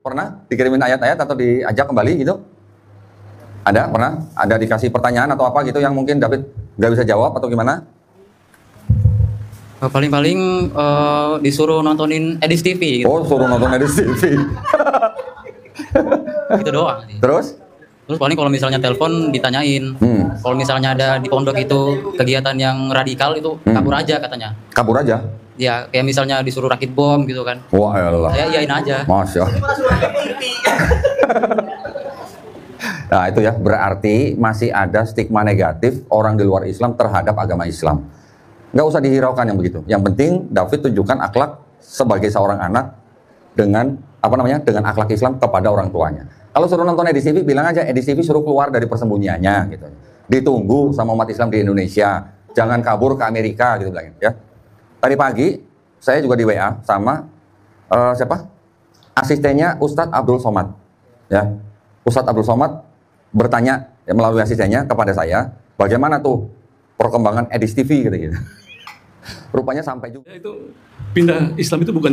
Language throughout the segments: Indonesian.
Pernah dikirimin ayat-ayat atau diajak kembali gitu? Ada? Pernah? Ada dikasih pertanyaan atau apa gitu yang mungkin David nggak bisa jawab atau gimana? Paling-paling disuruh nontonin Edis TV gitu. Oh, suruh nonton Edis TV. Gitu doang sih. Terus? Terus paling kalau misalnya telepon ditanyain, kalau misalnya ada di pondok itu kegiatan yang radikal itu kabur aja katanya. Kabur aja? Ya kayak misalnya disuruh rakit bom gitu kan. Wah elah. Saya iyain aja. Masya Allah. Nah itu ya, berarti masih ada stigma negatif orang di luar Islam terhadap agama Islam. Nggak usah dihiraukan yang begitu. Yang penting David tunjukkan akhlak sebagai seorang anak dengan dengan akhlak Islam kepada orang tuanya. Kalau suruh nonton Edis TV, bilang aja Edis TV suruh keluar dari persembunyiannya gitu. Ditunggu sama umat Islam di Indonesia. Jangan kabur ke Amerika gitu bilangin ya. Tadi pagi saya juga di WA sama asistennya Ustadz Abdul Somad. Ya. Ustadz Abdul Somad bertanya ya, melalui asistennya kepada saya, bagaimana tuh perkembangan Edis TV gitu. Rupanya sampai juga itu pindah Islam itu bukan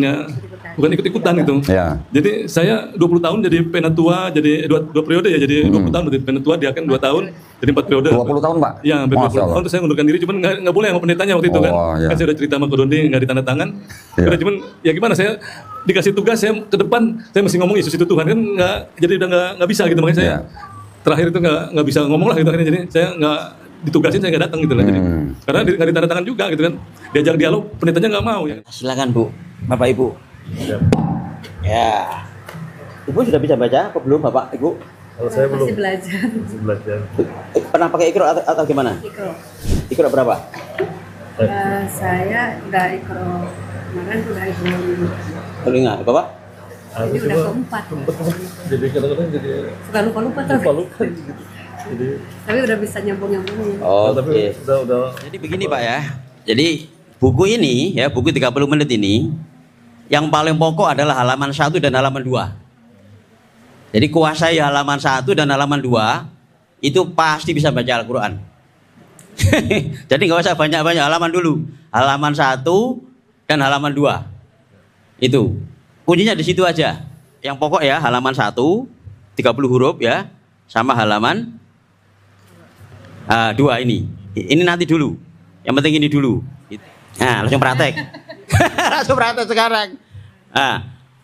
ikut-ikutan gitu. Ya. Jadi saya 20 tahun jadi penatua, jadi dua periode ya, jadi 20 tahun berarti penatua, dia kan 2 tahun, jadi 4 periode. 20 tahun, Pak? Iya, 20 tahun terus saya mengundurkan diri, cuman nggak boleh sama pendetanya waktu itu kan. Ya. Kan saya udah cerita sama Kodondi, nggak ditandatangan. Ya. Cuman ya gimana, saya dikasih tugas, saya ke depan, saya mesti ngomong Yesus itu Tuhan kan, jadi udah nggak bisa gitu, makanya saya terakhir itu nggak bisa ngomong lah gitu akhirnya, jadi saya nggak ditugasin, saya nggak datang gitu lah, jadi karena nggak ditandatangan juga gitu kan, diajak dialog pendetanya nggak mau ya. Silakan Bu, Bapak Ibu. Ya, Ibu sudah bisa baca apa belum Bapak Ibu? Kalau saya belum. Masih belajar. Masih belajar. Pernah pakai Iqra atau gimana? Ikro. Iqra berapa? Saya udah ikro kemarin, udah ikro Telinga, Bapak? ini udah keempat. Jadi kadang-kadang jadi Suka lupa-lupa tapi. lupa gitu. Jadi Tapi udah bisa nyambung-nyambungin. Oh, tapi udah. Jadi begini Pak ya. Jadi buku ini ya, buku 30 menit ini yang paling pokok adalah halaman 1 dan halaman 2. Jadi kuasai halaman 1 dan halaman 2 itu pasti bisa baca Al-Qur'an. Jadi nggak usah banyak-banyak, halaman dulu. Halaman 1 dan halaman 2. Itu. Kuncinya di situ aja. Yang pokok ya, halaman 1 30 huruf ya, sama halaman 2 ini. Ini nanti dulu. Yang penting ini dulu. Nah, langsung praktek. Langsung praktek sekarang. Nah,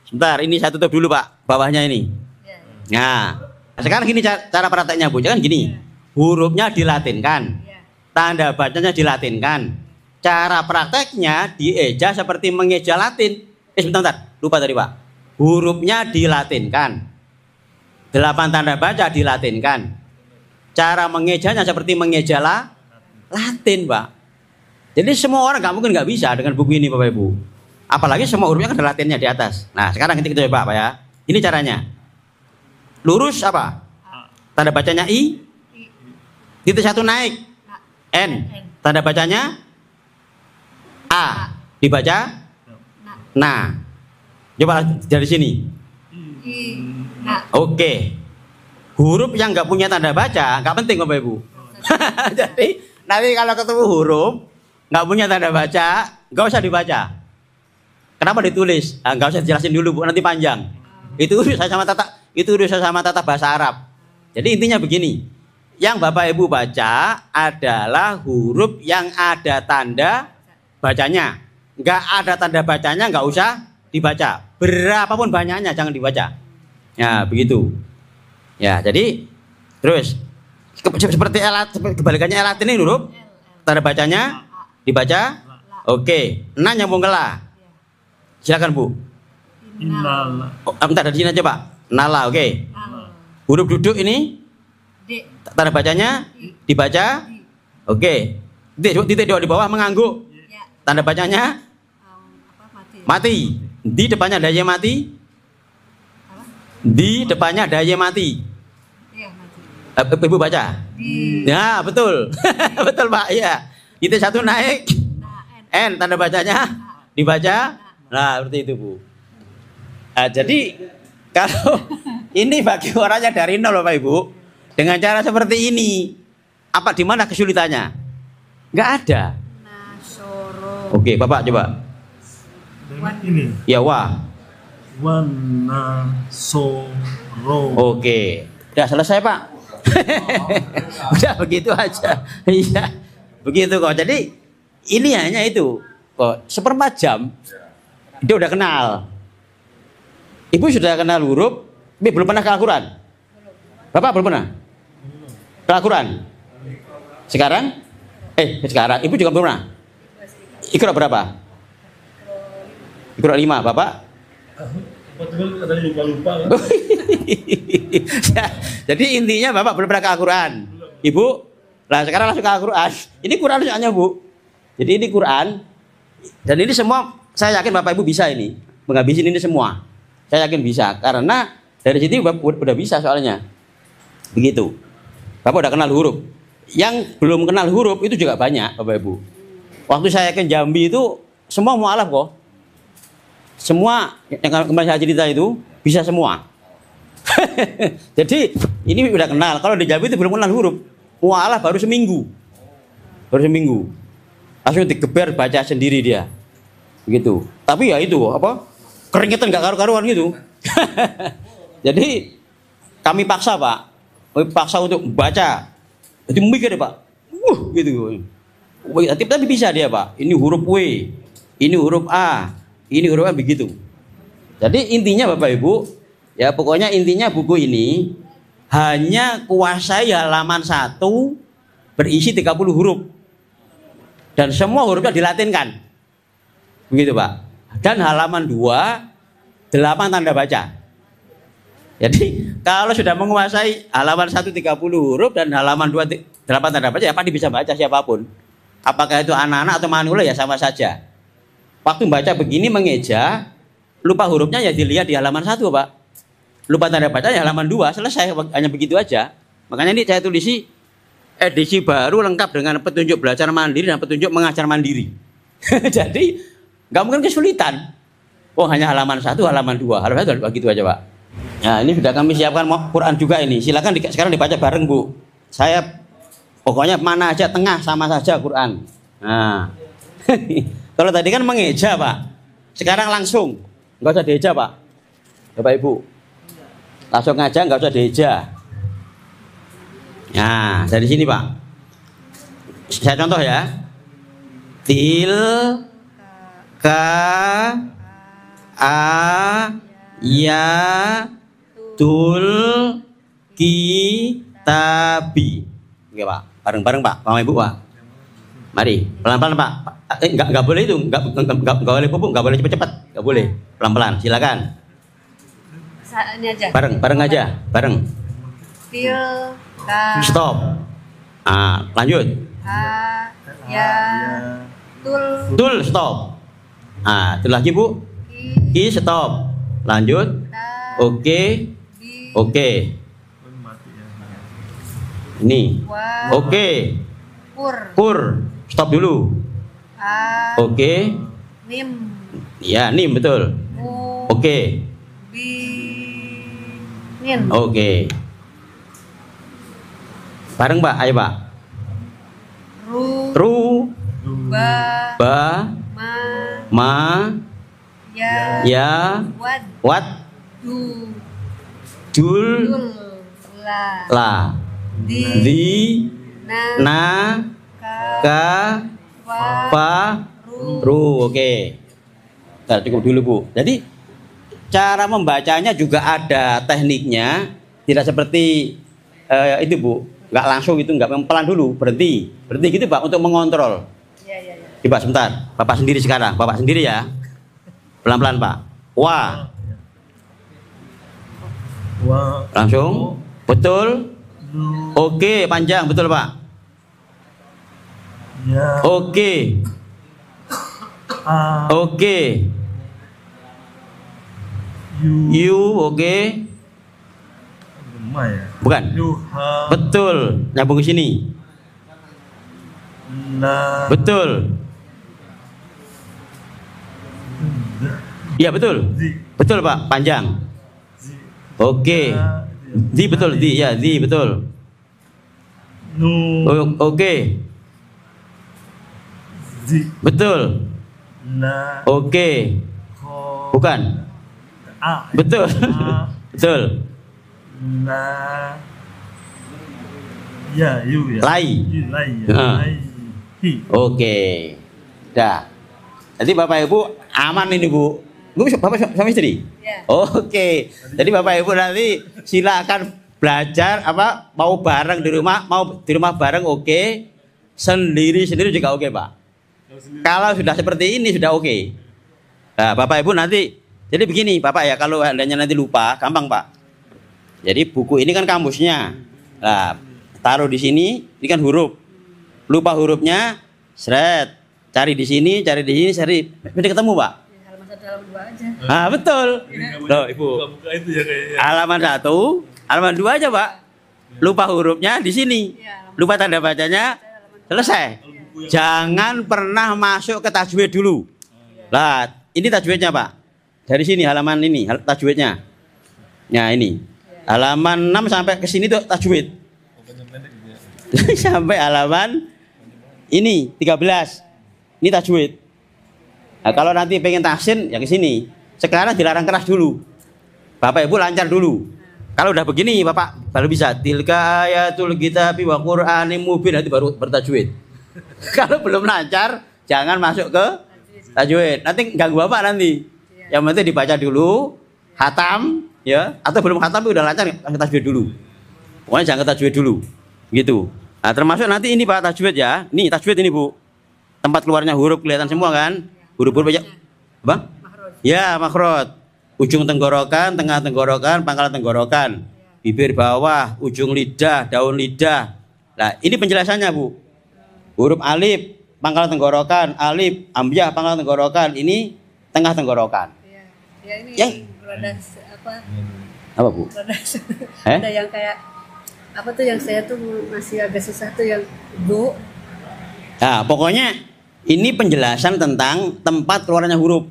sebentar, ini saya tutup dulu Pak, bawahnya ini. Nah, sekarang gini cara prakteknya Bu. Jangan gini. Hurufnya dilatinkan. Tanda bacanya dilatinkan. Cara prakteknya dieja seperti mengeja Latin. Sebentar. Lupa tadi Pak. Hurufnya dilatinkan. 8 tanda baca dilatinkan. Cara mengejanya seperti mengeja Latin, Pak. Jadi semua orang mungkin nggak bisa dengan buku ini, Bapak Ibu. Apalagi semua hurufnya kan ada Latinnya di atas. Nah, sekarang kita coba, Pak ya. Ini caranya. Lurus apa? Tanda bacanya I. Titik 1 naik. N. Tanda bacanya A. Dibaca nah. Coba dari sini. Oke. Huruf yang nggak punya tanda baca nggak penting Bapak Ibu. Jadi nanti kalau ketemu huruf nggak punya tanda baca nggak usah dibaca. Kenapa ditulis? Nggak usah dijelasin dulu Bu, nanti panjang. Itu urusan sama tata bahasa Arab. Jadi intinya begini, yang Bapak Ibu baca adalah huruf yang ada tanda bacanya. Nggak ada tanda bacanya nggak usah dibaca. Berapapun banyaknya jangan dibaca. Ya begitu. Ya, jadi terus seperti kebalikannya Latin ini huruf tanda bacanya dibaca. Oke, nah nyambung ke la. Silakan Bu. Innallah. Bentar dari sini aja Pak. Nala, oke. Huruf duduk ini tanda bacanya dibaca. Oke. Titik dua di bawah mengangguk. Tanda bacanya mati. Di depannya ada y mati. Di depannya ada y mati. Ibu baca. Ya betul. Betul Pak. Iya. Titik 1 naik. N tanda bacanya dibaca. Nah seperti itu Bu. Nah, jadi kalau ini bagi orangnya dari nol Bapak Ibu, dengan cara seperti ini, apa di mana kesulitannya? Nggak ada. Oke Bapak coba. Ini. Ya wah. Wana soro. Oke, udah selesai Pak. Udah begitu aja. Iya, begitu kok. Jadi ini hanya itu kok, seperempat jam dia udah kenal. Ibu sudah kenal huruf, tapi belum pernah ke Al-Quran. Bapak belum pernah ke Al-Quran. Sekarang ibu juga belum pernah. Iqra berapa? Iqra 5, Bapak? Ada lupa-lupa kan? Jadi intinya Bapak belum pernah ke Al-Quran. Ibu, lah sekarang langsung ke Al-Quran. Ini Quran soalnya Bu. Jadi ini Quran. Dan ini semua saya yakin Bapak Ibu bisa ini. Menghabisin ini semua. Saya yakin bisa. Karena dari situ Bapak udah bisa soalnya. Begitu. Bapak udah kenal huruf. Yang belum kenal huruf itu juga banyak Bapak Ibu. Waktu saya ke Jambi itu semua mu'alaf kok. Semua yang kemarin saya cerita itu bisa semua. Jadi ini udah kenal. Kalau di Jambi itu belum kenal huruf. Mu'alaf baru seminggu. Langsung digeber baca sendiri dia. Begitu. Tapi ya itu apa? Keringetan gak karu-karuan gitu. Jadi kami paksa Pak. Kami paksa untuk baca. Jadi mikir Pak. Gitu. Tapi bisa dia Pak. Ini huruf W. Ini huruf A. Ini huruf A begitu. Jadi intinya Bapak Ibu, ya pokoknya intinya buku ini hanya kuasai halaman 1 berisi 30 huruf. Dan semua hurufnya dilatinkan. Begitu Pak. Dan halaman 2, 8 tanda baca. Jadi kalau sudah menguasai halaman 1 30 huruf dan halaman 2 8 tanda baca, ya pasti bisa baca siapapun. Apakah itu anak-anak atau manula ya sama saja. Waktu baca begini mengeja, lupa hurufnya ya dilihat di halaman 1 Pak. Lupa tanda baca ya halaman 2, selesai, hanya begitu aja. Makanya ini saya tulisi edisi baru lengkap dengan petunjuk belajar mandiri dan petunjuk mengajar mandiri. Jadi nggak mungkin kesulitan. Oh hanya halaman 1, halaman 2, halaman 1 begitu aja Pak. Nah ini sudah kami siapkan Quran juga ini. Silakan sekarang dibaca bareng Bu. Saya pokoknya mana aja tengah sama saja Quran. Nah kalau tadi kan mengeja Pak. Sekarang langsung, nggak usah dieja Pak. Bapak Ibu, langsung aja nggak usah dieja. Nah dari sini Pak. Saya contoh ya. Til ka a ya tul ki tabi. Oke Pak, bareng-bareng Pak, Bapak Ibu Pak. Mari, pelan-pelan Pak. Enggak boleh itu, enggak boleh pupuk, enggak boleh cepat-cepat, enggak boleh. Pelan-pelan, silakan. Ini aja. Bareng aja, bareng. Til ka Stop. Ah, lanjut. a ya tul Tul, stop. Ah, itu lagi Bu. ki Ki, stop. Lanjut. ta Oke. bi Oke. Ini. wa Oke. pur Pur, stop dulu. a Oke. nim Ya, nim betul. mu Oke. bi nin Oke. Bareng Pak, ayo Pak. ru Ru, ba ba, ma ma, ya ya, wad wat, du dul, dul la la, di di, na na, ka ka, wa pa, ru ru. Oke. Nah, cukup dulu Bu. Jadi cara membacanya juga ada tekniknya. Tidak seperti itu Bu. Nggak langsung itu, nggak pelan dulu, berhenti gitu Pak untuk mengontrol. ya. Coba sebentar, Bapak sendiri sekarang, Bapak sendiri ya. Pelan-pelan Pak. Wah, Wa langsung, betul. lu Oke, panjang, betul Pak. ya Oke, a oke. yu You, oke. lemah ya. Bukan. Yuha Betul, nyambung ke sini. la Betul. Iya betul. zi Betul Pak, panjang. zi Oke. Di betul, di ya, di betul. nu Oke. zi Betul. la Oke. ko Bukan. A. Betul. A. Betul. La. Ya, you ya. Lai. Lai. Ah. Lai. Hi. Oke. Dah. Jadi Bapak Ibu aman ini Bu. Bu Bapak suami istri? Ya. Oke. Jadi Bapak Ibu nanti silakan belajar apa mau bareng di rumah, mau di rumah bareng oke. Sendiri-sendiri juga oke, Pak. Kalau sudah seperti ini sudah oke. Nah, Bapak Ibu nanti jadi begini, Bapak ya, kalau andanya nanti lupa, gampang, Pak. Jadi buku ini kan kamusnya. Nah, taruh di sini, ini kan huruf. Lupa hurufnya, seret. Cari di sini, cari di sini, cari. Nanti ketemu, Pak. Ya, halaman 1 halaman 2 aja. Ah, betul. Loh, Ibu. Buka itu ya kayaknya. Halaman 1, halaman 2 aja, Pak. Lupa hurufnya di sini. Lupa tanda bacanya, selesai. Jangan pernah masuk ke tajwid dulu. Lah, ini tajwidnya, Pak. Dari sini halaman ini, tajwidnya. Nah, ini. Halaman 6 sampai ke sini tuh tajwid. Sampai halaman ini 13. Ini tajwid. Nah, kalau nanti pengen tahsin ya ke sini. Sekarang dilarang keras dulu. Bapak Ibu lancar dulu. Kalau udah begini Bapak baru bisa tilka ayatul kitabi wa qur'anim mubin, nanti baru bertajwid. Kalau belum lancar jangan masuk ke tajwid. Nanti ganggu Bapak nanti. Yang penting dibaca dulu, hatam ya, atau belum hatam udah lancar ke tajwid dulu. Pokoknya jangan ke tajwid dulu. Gitu. Nah, termasuk nanti ini Pak tajwid ya. Nih tajwid ini Bu. Tempat keluarnya huruf kelihatan semua kan? Huruf-huruf aja. Apa? Ya, makhraj. Ujung tenggorokan, tengah tenggorokan, pangkal tenggorokan. Bibir bawah, ujung lidah, daun lidah. Nah, ini penjelasannya, Bu. Huruf alif, pangkal tenggorokan, alif, ambyah, pangkal tenggorokan. Ini tengah tenggorokan. Ya, ya ini Yang rada apa? apa, Bu? Rada Eh? ada yang kayak apa tuh yang saya tuh masih agak susah tuh yang bu. Nah, pokoknya ini penjelasan tentang tempat keluarnya huruf.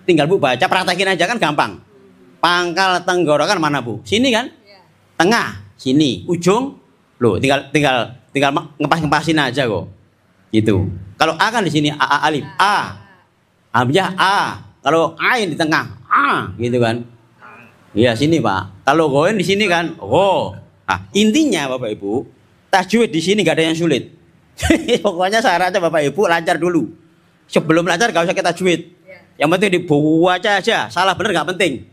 Tinggal Bu baca, praktekin aja kan gampang. Pangkal tenggorokan mana Bu? Sini kan? Tengah, sini. Ujung, loh tinggal ngepas-ngepasin aja kok. Gitu. Kalau A kan di sini A alif, A. Hamzah A. Kalau ain di tengah, A, gitu kan? Iya sini Pak. Kalau goen di sini kan, oh. Nah, intinya Bapak Ibu, tajwid di sini gak ada yang sulit. Pokoknya syaratnya Bapak Ibu lancar dulu. Sebelum lancar gak usah kita tajwid. Yang penting dibaca aja. Salah benar gak penting.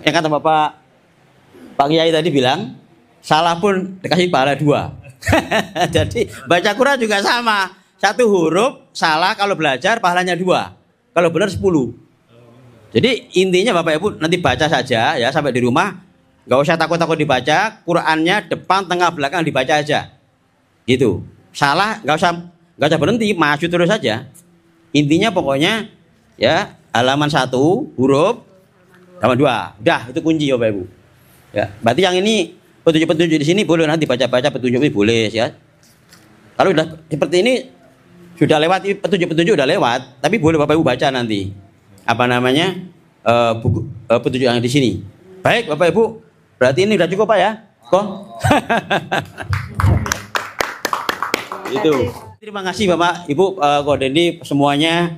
Yang kata Pak Kiai tadi bilang, salah pun dikasih pahala 2. Jadi baca Quran juga sama. 1 huruf salah kalau belajar pahalanya 2. Kalau benar 10. Jadi intinya Bapak Ibu nanti baca saja ya sampai di rumah. Gak usah takut-takut dibaca. Qurannya depan, tengah, belakang dibaca aja. Gitu. Salah gak usah berhenti, maju terus saja. Intinya pokoknya ya halaman 1 huruf, halaman 2. Udah itu kunci ya Bapak Ibu. Ya, berarti yang ini petunjuk-petunjuk di sini boleh nanti baca-baca petunjuk ini boleh ya. Kalau udah seperti ini sudah lewat petunjuk-petunjuk udah lewat, tapi boleh Bapak Ibu baca nanti. Apa namanya? Buku petunjuk yang di sini. Baik Bapak Ibu, berarti ini udah cukup Pak ya? Kok? Itu. Terima kasih Bapak Ibu Kodendi semuanya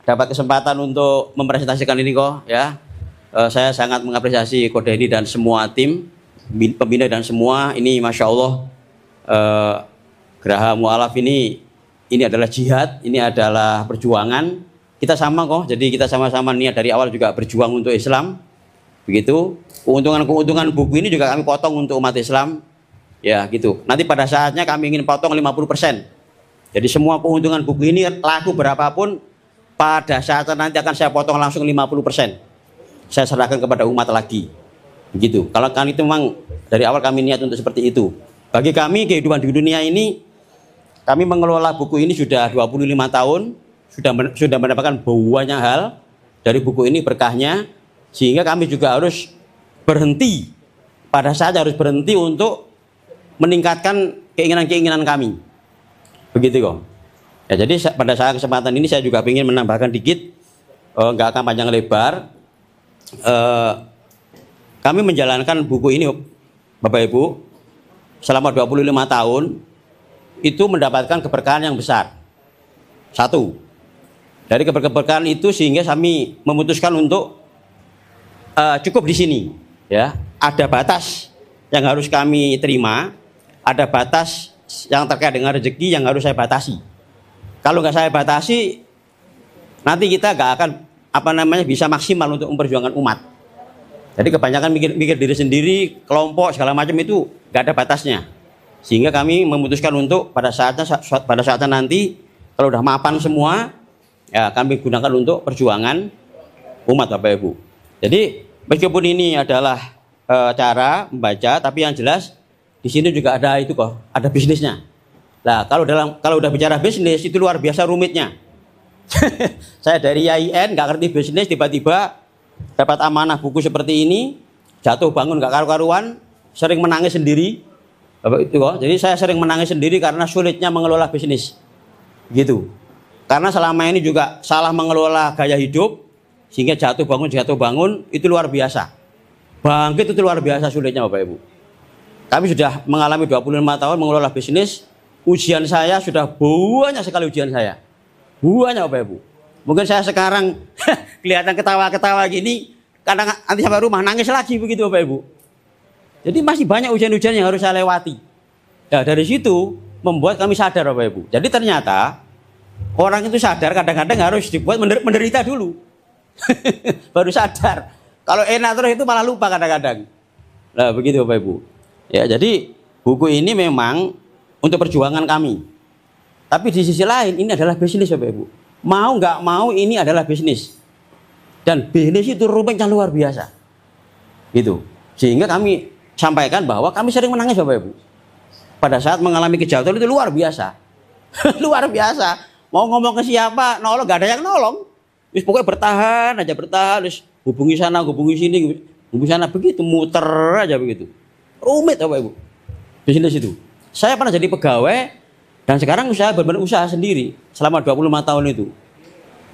dapat kesempatan untuk mempresentasikan ini kok ya. Saya sangat mengapresiasi Kodendi dan semua tim pembina dan semua ini Masya Allah Geraha Mu'alaf ini adalah jihad, ini adalah perjuangan. Kita sama kok, jadi kita sama-sama niat dari awal juga berjuang untuk Islam. Begitu. Keuntungan-keuntungan buku ini juga kami potong untuk umat Islam. Ya gitu. Nanti pada saatnya kami ingin potong 50%. Jadi semua keuntungan buku ini laku berapapun pada saat nanti akan saya potong langsung 50%. Saya serahkan kepada umat lagi. Begitu. Kalau kami itu memang dari awal kami niat untuk seperti itu. Bagi kami kehidupan di dunia ini kami mengelola buku ini sudah 25 tahun, sudah mendapatkan banyak hal dari buku ini berkahnya sehingga kami juga harus berhenti. Pada saat harus berhenti untuk meningkatkan keinginan-keinginan kami. Begitu kok. Ya, jadi pada saat kesempatan ini saya juga ingin menambahkan dikit, nggak akan panjang lebar. Kami menjalankan buku ini Bapak Ibu selama 25 tahun itu mendapatkan keberkahan yang besar. 1, Dari keberkahan itu sehingga kami memutuskan untuk cukup di sini. Ya, ada batas yang harus kami terima, ada batas yang terkait dengan rezeki yang harus saya batasi. Kalau nggak saya batasi, nanti kita nggak akan bisa maksimal untuk memperjuangkan umat. Jadi kebanyakan mikir diri sendiri, kelompok segala macam itu nggak ada batasnya. Sehingga kami memutuskan untuk pada saatnya nanti kalau udah mapan semua, ya kami gunakan untuk perjuangan umat Bapak Ibu. Jadi meskipun ini adalah cara membaca, tapi yang jelas di sini juga ada itu kok, ada bisnisnya. Nah, kalau udah bicara bisnis itu luar biasa rumitnya. Saya dari IAIN nggak ngerti bisnis, tiba-tiba dapat amanah buku seperti ini, jatuh bangun nggak karu-karuan, sering menangis sendiri. Bapak itu kok. Jadi saya sering menangis sendiri karena sulitnya mengelola bisnis. Gitu. Karena selama ini juga salah mengelola gaya hidup sehingga jatuh bangun itu luar biasa. Bangkit itu luar biasa sulitnya Bapak Ibu. Kami sudah mengalami 25 tahun mengelola bisnis. Ujian saya sudah banyak sekali ujian saya. Banyak Bapak Ibu. Mungkin saya sekarang kelihatan ketawa-ketawa gini karena nanti sampai rumah nangis lagi begitu Bapak Ibu. Jadi masih banyak ujian-ujian yang harus saya lewati. Ya, dari situ membuat kami sadar Bapak Ibu. Jadi ternyata orang itu sadar kadang-kadang harus dibuat menderita dulu. Baru sadar. Kalau enak terus itu malah lupa kadang-kadang. Nah begitu Bapak Ibu. Ya, jadi buku ini memang untuk perjuangan kami. Tapi di sisi lain ini adalah bisnis Bapak Ibu. Mau nggak mau ini adalah bisnis. Dan bisnis itu rumitnya luar biasa. Gitu. Sehingga kami sampaikan bahwa kami sering menangis Bapak Ibu. Pada saat mengalami kejatuhan itu luar biasa. Luar biasa. Mau ngomong ke siapa, nolong nggak ada yang nolong. Terus pokoknya bertahan aja, terus hubungi sana, hubungi sini, hubungi sana, begitu muter aja begitu. Rumit Bapak Ibu. Bisnis itu. Saya pernah jadi pegawai dan sekarang saya benar-benar usaha sendiri selama 25 tahun itu.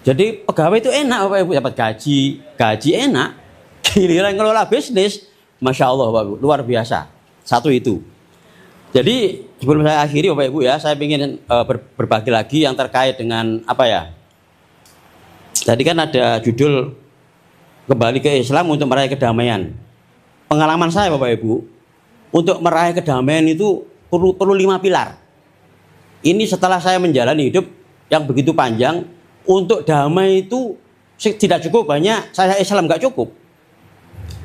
Jadi pegawai itu enak Bapak Ibu, dapat gaji enak. Giliran ngelola bisnis, Masya Allah Bapak Ibu, luar biasa. Satu itu. Jadi sebelum saya akhiri Bapak Ibu ya, saya ingin berbagi lagi yang terkait dengan apa ya. Tadi kan ada judul kembali ke Islam untuk meraih kedamaian. Pengalaman saya Bapak Ibu, untuk meraih kedamaian itu perlu 5 pilar. Ini setelah saya menjalani hidup yang begitu panjang, untuk damai itu tidak cukup banyak, saya Islam nggak cukup.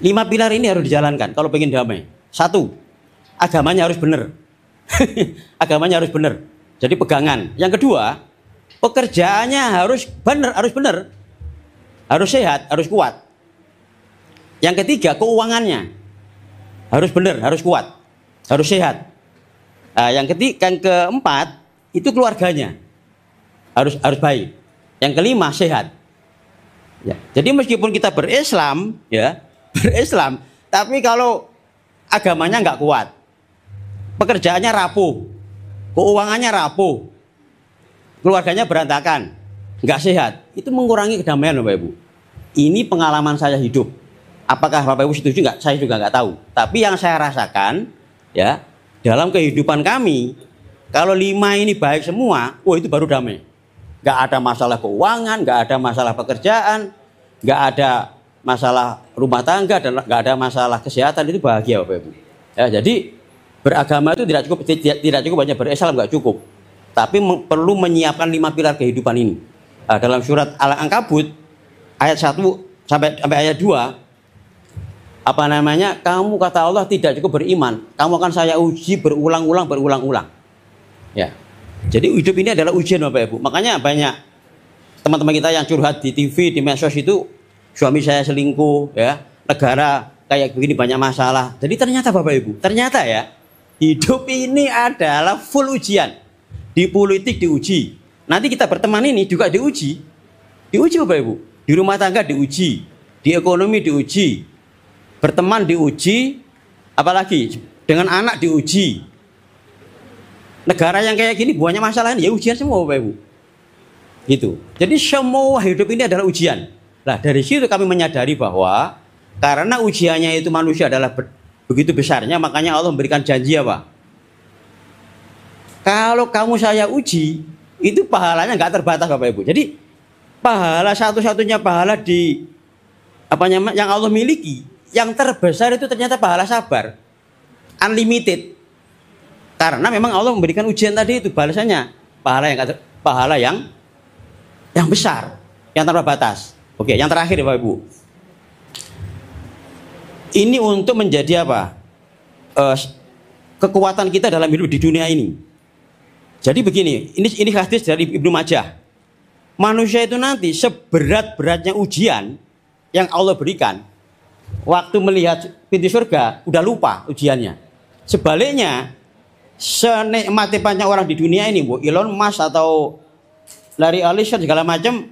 5 pilar ini harus dijalankan kalau pengen damai. 1, agamanya harus benar. Agamanya harus benar. Jadi pegangan. Yang kedua, pekerjaannya harus benar. Harus sehat, harus kuat. Yang ketiga, keuangannya harus benar, harus kuat, harus sehat. Nah, yang keempat itu keluarganya harus baik. Yang kelima sehat. Ya, jadi meskipun kita berislam, tapi kalau agamanya nggak kuat, pekerjaannya rapuh, keuangannya rapuh, keluarganya berantakan, nggak sehat, itu mengurangi kedamaian Bapak Ibu. Ini pengalaman saya hidup. Apakah Bapak Ibu setuju nggak? Saya juga nggak tahu. Tapi yang saya rasakan, ya, dalam kehidupan kami, kalau 5 ini baik semua, itu baru damai. Nggak ada masalah keuangan, nggak ada masalah pekerjaan, nggak ada masalah rumah tangga, dan nggak ada masalah kesehatan, itu bahagia Bapak Ibu. Ya, jadi beragama itu tidak cukup hanya berislam, nggak cukup. Tapi perlu menyiapkan 5 pilar kehidupan ini. Nah, dalam surat Al-Ankabut ayat 1 sampai ayat 2. Kamu kata Allah tidak cukup beriman, kamu akan saya uji berulang-ulang. Ya. Jadi hidup ini adalah ujian Bapak Ibu. Makanya banyak teman-teman kita yang curhat di TV, di medsos itu, suami saya selingkuh, ya, negara kayak begini banyak masalah. Jadi ternyata Bapak Ibu, ternyata ya, hidup ini adalah full ujian. Di politik diuji. Nanti kita berteman ini juga diuji. Diuji Bapak Ibu. Di rumah tangga diuji, di ekonomi diuji. Berteman diuji, apalagi dengan anak diuji. Negara yang kayak gini banyak masalah ini, ya ujian semua Bapak Ibu. Gitu. Jadi semua hidup ini adalah ujian. Nah, dari situ kami menyadari bahwa karena ujiannya itu manusia adalah begitu besarnya, makanya Allah memberikan janji apa? Kalau kamu saya uji, itu pahalanya nggak terbatas Bapak Ibu. Jadi pahala satu-satunya pahala di apa namanya yang Allah miliki, yang terbesar itu ternyata pahala sabar, unlimited. Karena memang Allah memberikan ujian tadi itu balasannya pahala yang besar, yang tanpa batas. Oke, yang terakhir ya Bapak Ibu. Ini untuk menjadi apa? Kekuatan kita dalam hidup di dunia ini. Jadi begini, ini hadis dari Ibnu Majah. Manusia itu nanti seberat-beratnya ujian yang Allah berikan, waktu melihat pintu surga udah lupa ujiannya. Sebaliknya, senikmat-nikmatnya orang di dunia ini, Bu, Elon Musk atau Larry Ellison segala macam,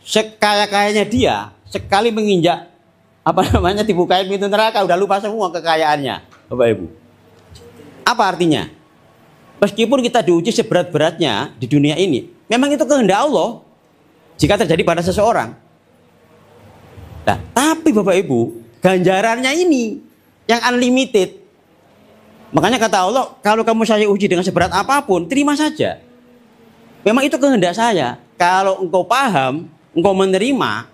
sekaya-kayanya dia, sekali menginjak dibukain pintu neraka udah lupa semua kekayaannya, Bapak Ibu. Apa artinya? Meskipun kita diuji seberat-beratnya di dunia ini, memang itu kehendak Allah jika terjadi pada seseorang. Nah, tapi Bapak Ibu, ganjarannya ini yang unlimited. Makanya kata Allah, kalau kamu saya uji dengan seberat apapun, terima saja. Memang itu kehendak saya. Kalau engkau paham, engkau menerima,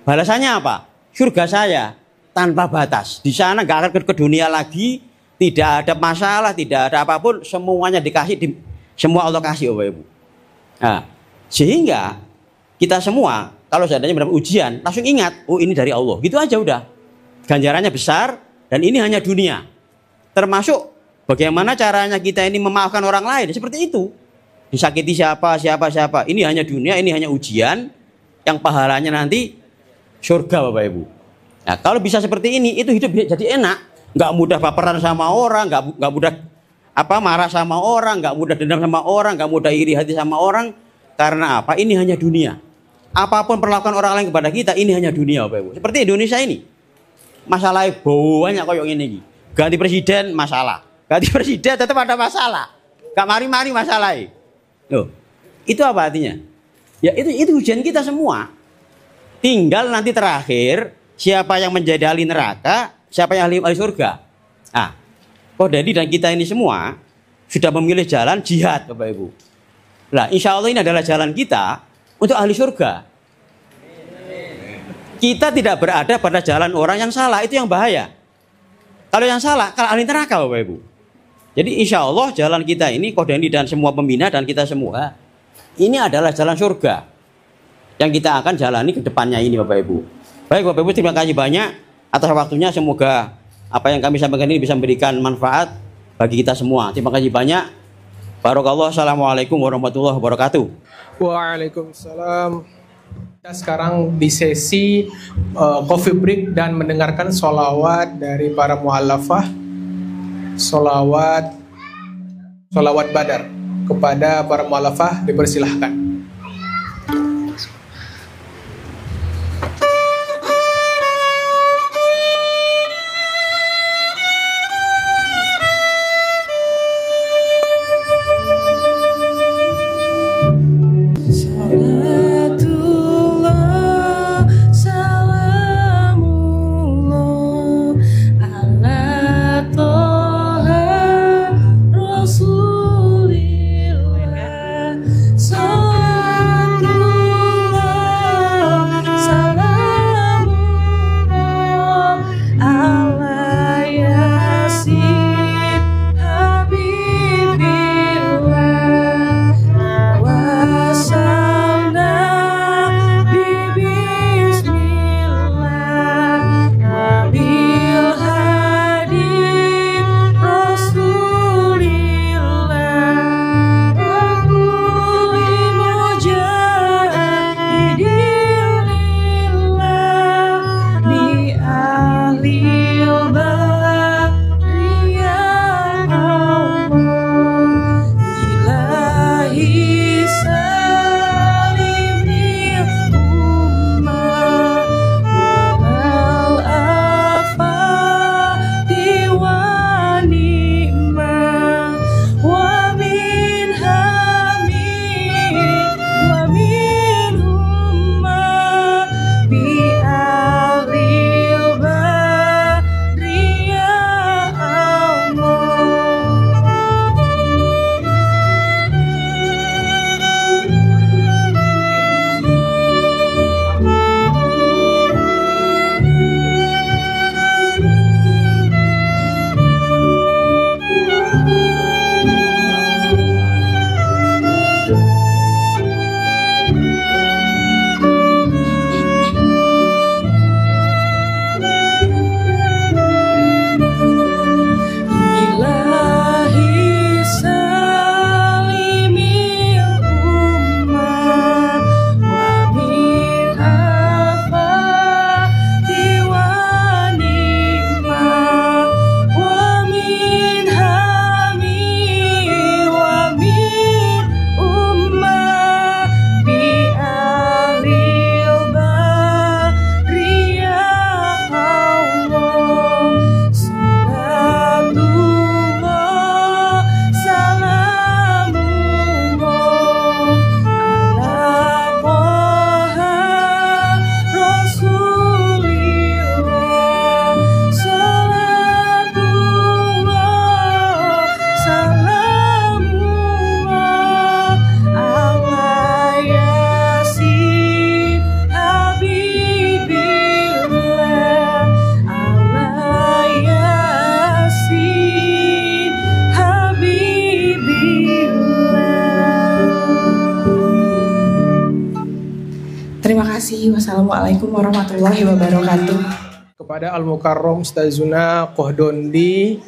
balasannya apa? Surga saya tanpa batas. Di sana gak akan ke dunia lagi, tidak ada masalah, tidak ada apapun, semuanya dikasih, semua Allah kasih Bapak Ibu. Nah, sehingga kita semua kalau seandainya mendapat ujian, langsung ingat, oh ini dari Allah. Gitu aja udah. Ganjarannya besar dan ini hanya dunia. Termasuk bagaimana caranya kita ini memaafkan orang lain, seperti itu. Disakiti siapa. Ini hanya dunia, ini hanya ujian yang pahalanya nanti surga Bapak Ibu. Nah, kalau bisa seperti ini, itu hidup jadi enak. Nggak mudah baperan sama orang, nggak mudah marah sama orang, nggak mudah dendam sama orang, nggak mudah iri hati sama orang. Karena apa? Ini hanya dunia. Apapun perlakuan orang lain kepada kita, ini hanya dunia Bapak Ibu. Seperti Indonesia ini, masalahnya banyak kayak ini. Ganti presiden masalah, ganti presiden tetap ada masalah. Gak mari-mari masalahnya. Loh, itu apa artinya? Ya itu ujian kita semua. Tinggal nanti terakhir siapa yang menjadi ahli neraka, siapa yang ahli surga. Nah, Kodadi dan kita ini semua sudah memilih jalan jihad Bapak Ibu. Nah, insya Allah ini adalah jalan kita untuk ahli surga. Kita tidak berada pada jalan orang yang salah, itu yang bahaya. Kalau yang salah, kalau ahli neraka Bapak Ibu. Jadi insya Allah jalan kita ini, Kodadi dan semua pembina dan kita semua, ini adalah jalan surga yang kita akan jalani ke depannya ini Bapak Ibu. Baik Bapak Ibu, terima kasih banyak atas waktunya. Semoga apa yang kami sampaikan ini bisa memberikan manfaat bagi kita semua. Terima kasih banyak. Barakallah. Assalamualaikum warahmatullahi wabarakatuh. Waalaikumsalam. Kita sekarang di sesi coffee break dan mendengarkan sholawat dari para mu'allafah. Sholawat badar kepada para mu'allafah, dipersilahkan. Assalamualaikum warahmatullahi wabarakatuh. Kepada Al-Mukarram Ustazuna Kohdondi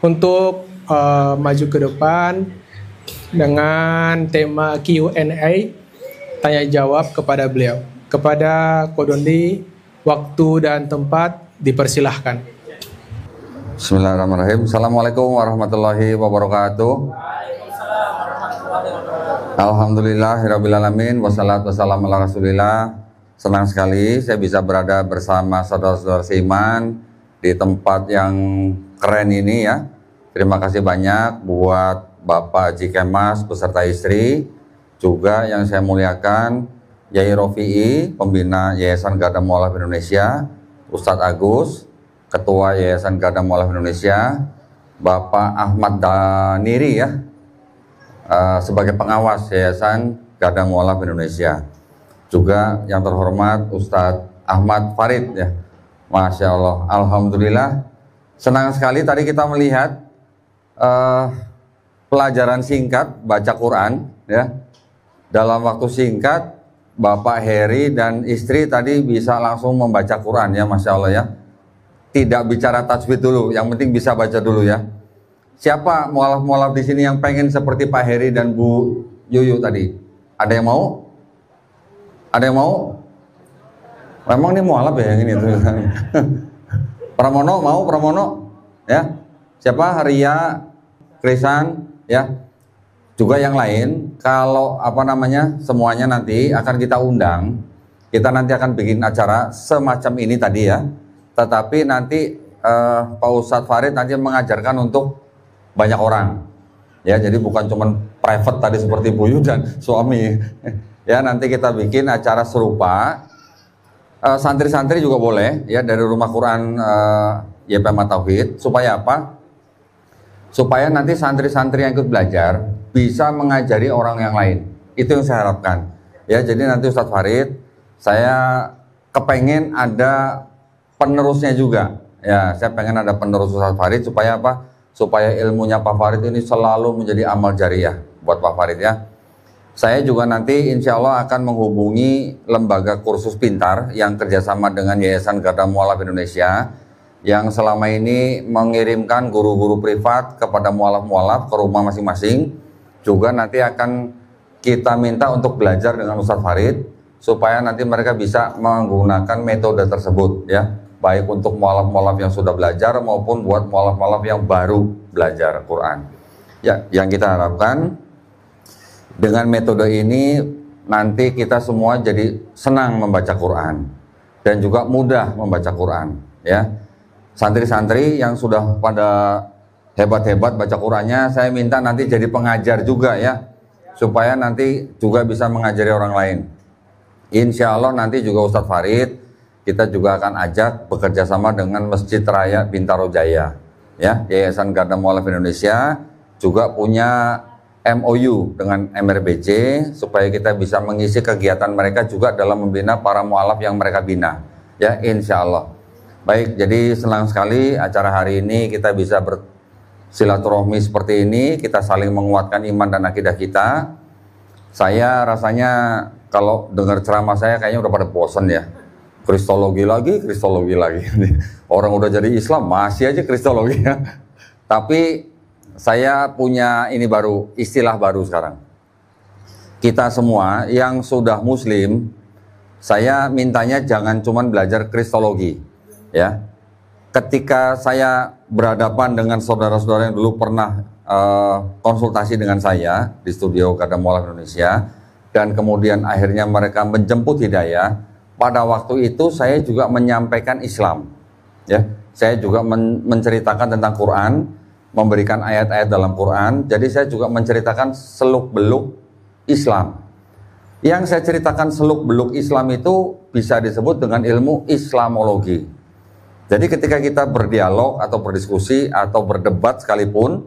untuk maju ke depan dengan tema Q&A, tanya jawab kepada beliau. Kepada Kohdondi, waktu dan tempat dipersilahkan. Bismillahirrahmanirrahim. Assalamualaikum warahmatullahi wabarakatuh. Alhamdulillahirrabbilalamin. Wassalatu wassalamu ala rasulillah. Senang sekali saya bisa berada bersama saudara-saudara seiman di tempat yang keren ini ya. Terima kasih banyak buat Bapak Haji Kemas beserta istri, juga yang saya muliakan Yai Rofi'i, pembina Yayasan Garda Mualaf Indonesia, Ustadz Agus, Ketua Yayasan Garda Mualaf Indonesia, Bapak Ahmad Daniri ya, sebagai pengawas Yayasan Garda Mualaf Indonesia. Juga yang terhormat Ustadz Ahmad Farid ya. Masya Allah, Alhamdulillah. Senang sekali tadi kita melihat pelajaran singkat baca Quran ya. Dalam waktu singkat Bapak Heri dan istri tadi bisa langsung membaca Quran ya, Masya Allah ya. Tidak bicara tajwid dulu, yang penting bisa baca dulu ya. Siapa mualaf-mualaf di sini yang pengen seperti Pak Heri dan Bu Yuyu tadi? Ada yang mau? Ada yang mau? Memang ini mualaf ya yang ini tuh. Pramono mau? Pramono? Ya. Siapa? Haria, Krisan, ya. Juga yang lain. Kalau apa namanya? Semuanya nanti akan kita undang. Kita nanti akan bikin acara semacam ini tadi ya. Tetapi nanti Pak Ustadz Farid nanti mengajarkan untuk banyak orang ya, jadi bukan cuman private tadi seperti Bu Yu dan suami ya. Nanti kita bikin acara serupa, santri-santri juga boleh ya, dari Rumah Quran YPM Tauhid. Supaya apa? Supaya nanti santri-santri yang ikut belajar bisa mengajari orang yang lain. Itu yang saya harapkan ya. Jadi nanti Ustadz Farid, saya kepengen ada penerusnya juga ya. Saya pengen ada penerus Ustadz Farid supaya apa? Supaya ilmunya Pak Farid ini selalu menjadi amal jariah buat Pak Farid ya. Saya juga nanti insya Allah akan menghubungi lembaga kursus pintar yang kerjasama dengan Yayasan Garda Mualaf Indonesia, yang selama ini mengirimkan guru-guru privat kepada mualaf-mualaf ke rumah masing-masing. Juga nanti akan kita minta untuk belajar dengan Ustadz Farid, supaya nanti mereka bisa menggunakan metode tersebut ya. Baik untuk mualaf-mualaf yang sudah belajar maupun buat mualaf-mualaf yang baru belajar Quran. Ya, yang kita harapkan dengan metode ini nanti kita semua jadi senang membaca Quran dan juga mudah membaca Quran ya. Santri-santri yang sudah pada hebat-hebat baca Qurannya, saya minta nanti jadi pengajar juga ya, supaya nanti juga bisa mengajari orang lain. Insya Allah nanti juga Ustadz Farid kita juga akan ajak bekerja sama dengan Masjid Raya Bintaro Jaya ya. Yayasan Garda Mualaf Indonesia juga punya MOU dengan MRBC supaya kita bisa mengisi kegiatan mereka juga dalam membina para mualaf yang mereka bina ya, insya Allah. Baik, jadi senang sekali acara hari ini kita bisa bersilaturahmi seperti ini, kita saling menguatkan iman dan akidah kita. Saya rasanya kalau dengar ceramah saya kayaknya udah pada bosan ya. Kristologi lagi. Orang udah jadi Islam masih aja kristologi ya. Tapi saya punya ini baru, istilah baru sekarang. Kita semua yang sudah muslim, saya mintanya jangan cuman belajar kristologi ya. Ketika saya berhadapan dengan saudara-saudara yang dulu pernah konsultasi dengan saya di studio Garda Mualaf Indonesia, dan kemudian akhirnya mereka menjemput hidayah. Pada waktu itu saya juga menyampaikan Islam ya. Saya juga menceritakan tentang Quran, memberikan ayat-ayat dalam Quran. Jadi saya juga menceritakan seluk-beluk Islam. Yang saya ceritakan seluk-beluk Islam itu bisa disebut dengan ilmu Islamologi. Jadi ketika kita berdialog atau berdiskusi atau berdebat sekalipun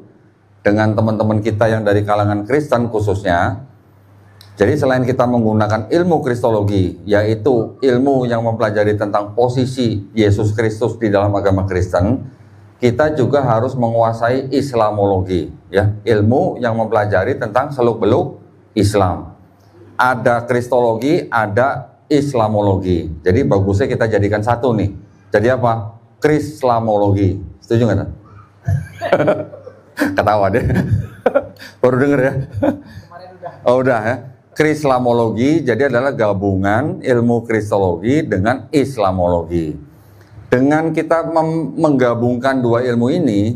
dengan teman-teman kita yang dari kalangan Kristen khususnya, jadi selain kita menggunakan ilmu Kristologi, yaitu ilmu yang mempelajari tentang posisi Yesus Kristus di dalam agama Kristen, kita juga harus menguasai Islamologi, ya, ilmu yang mempelajari tentang seluk-beluk Islam. Ada Kristologi, ada Islamologi. Jadi bagusnya kita jadikan satu nih. Jadi apa? Krislamologi. Setuju nggak? Ketawa deh. Baru denger ya? Oh udah ya. Krislamologi jadi adalah gabungan ilmu kristologi dengan Islamologi. Dengan kita menggabungkan dua ilmu ini,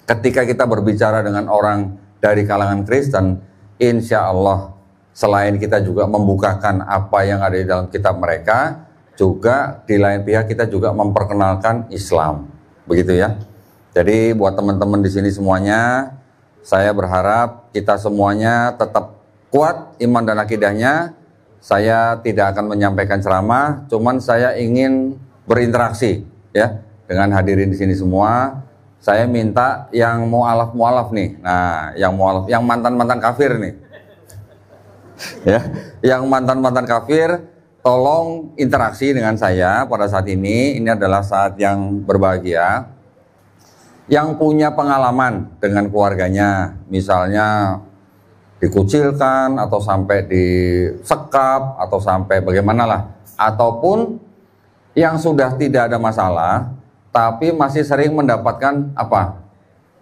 ketika kita berbicara dengan orang dari kalangan Kristen, insya Allah selain kita juga membukakan apa yang ada di dalam kitab mereka, juga di lain pihak kita juga memperkenalkan Islam. Begitu ya. Jadi buat teman-teman di sini semuanya, saya berharap kita semuanya tetap kuat iman dan akidahnya. Saya tidak akan menyampaikan ceramah, cuman saya ingin berinteraksi ya dengan hadirin di sini semua. Saya minta yang mualaf nih. Nah, yang mualaf, yang mantan kafir nih. Ya, yang mantan kafir, tolong interaksi dengan saya pada saat ini. Ini adalah saat yang berbahagia. Yang punya pengalaman dengan keluarganya, misalnya dikucilkan atau sampai disekap atau sampai bagaimana lah, ataupun yang sudah tidak ada masalah tapi masih sering mendapatkan apa,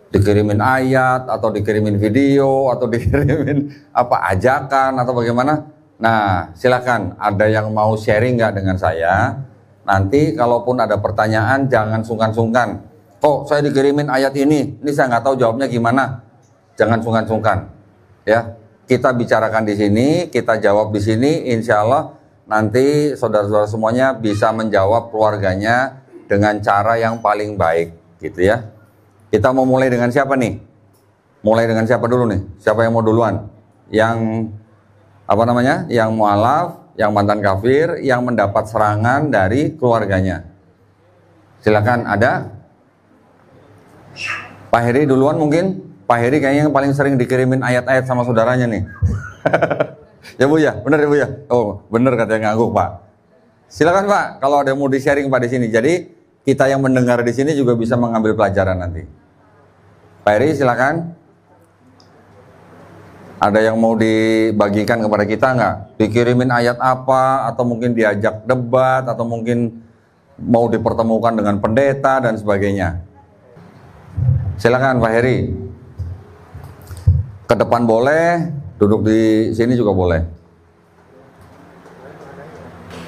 dikirimin ayat atau dikirimin video atau dikirimin apa ajakan atau bagaimana. Nah silakan, ada yang mau sharing nggak dengan saya? Nanti kalaupun ada pertanyaan jangan sungkan-sungkan. Kok saya dikirimin ayat ini saya nggak tahu jawabnya gimana. Jangan sungkan-sungkan. Ya, kita bicarakan di sini, kita jawab di sini, insya Allah nanti saudara-saudara semuanya bisa menjawab keluarganya dengan cara yang paling baik, gitu ya. Kita mau mulai dengan siapa nih? Mulai dengan siapa dulu nih? Siapa yang mau duluan? Yang apa namanya? Yang mualaf, yang mantan kafir, yang mendapat serangan dari keluarganya. Silakan, ada? Pak Heri duluan mungkin? Pak Heri kayaknya yang paling sering dikirimin ayat-ayat sama saudaranya nih. Ya Bu ya, bener ya Bu ya. Oh bener katanya ngangguk Pak. Silakan Pak, kalau ada yang mau di-sharing Pak di sini. Jadi kita yang mendengar di sini juga bisa mengambil pelajaran nanti. Pak Heri silakan. Ada yang mau dibagikan kepada kita nggak? Dikirimin ayat apa? Atau mungkin diajak debat? Atau mungkin mau dipertemukan dengan pendeta dan sebagainya. Silakan Pak Heri. Ke depan boleh, duduk di sini juga boleh.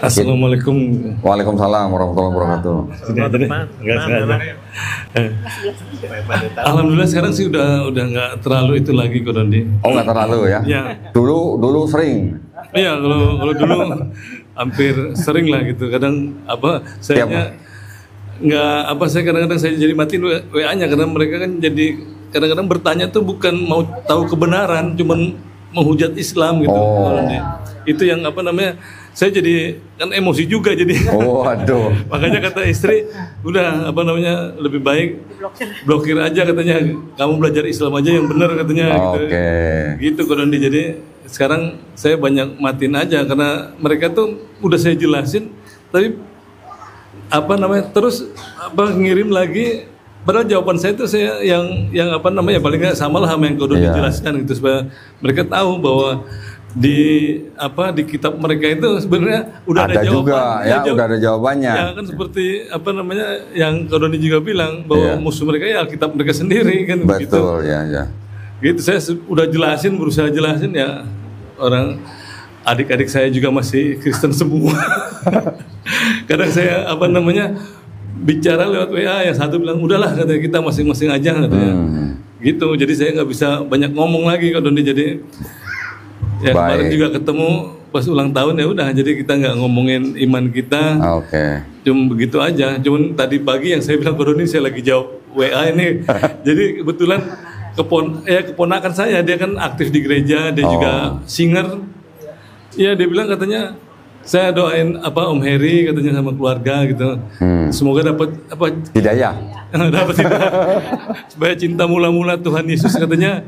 Assalamualaikum. Waalaikumsalam warahmatullahi wabarakatuh. Alhamdulillah sekarang sih udah nggak terlalu itu lagi Ko Dondi. Oh nggak terlalu ya? Ya. Dulu sering. Iya kalau dulu hampir sering lah gitu. Kadang saya kadang-kadang saya jadi matiin WA-nya karena mereka kan jadi kadang-kadang bertanya tuh bukan mau tahu kebenaran, cuman menghujat Islam gitu. Itu yang saya jadi kan emosi juga jadi. Oh aduh. Makanya kata istri, udah lebih baik blokir aja katanya. Kamu belajar Islam aja yang benar katanya. Gitu Ko Dondi. Jadi sekarang saya banyak matiin aja karena mereka tuh udah saya jelasin, tapi terus ngirim lagi. Padahal jawaban saya itu yang paling nggak sama lah sama yang Ko Dondi jelaskan gitu, supaya mereka tahu bahwa di kitab mereka itu sebenarnya udah ada jawaban juga ya, udah ada jawabannya. Ya kan seperti yang Ko Dondi juga bilang bahwa musuh mereka ya kitab mereka sendiri kan. Betul gitu. Ya. Gitu saya udah berusaha jelasin ya, orang adik-adik saya juga masih Kristen semua. Kadang saya bicara lewat WA, yang satu bilang udahlah katanya kita masing-masing aja katanya. Gitu, jadi saya nggak bisa banyak ngomong lagi Ko Dondi. Jadi ya kemarin juga ketemu pas ulang tahun ya udah, jadi kita nggak ngomongin iman kita. Cuma begitu aja. Cuman tadi pagi yang saya bilang Ko Dondi, saya lagi jawab WA ini. Jadi kebetulan keponakan saya, dia kan aktif di gereja, dia juga singer. Ya dia bilang katanya, saya doain Om Heri katanya sama keluarga gitu. Semoga dapat hidayah. Dapat hidayah. Supaya cinta mula-mula Tuhan Yesus katanya,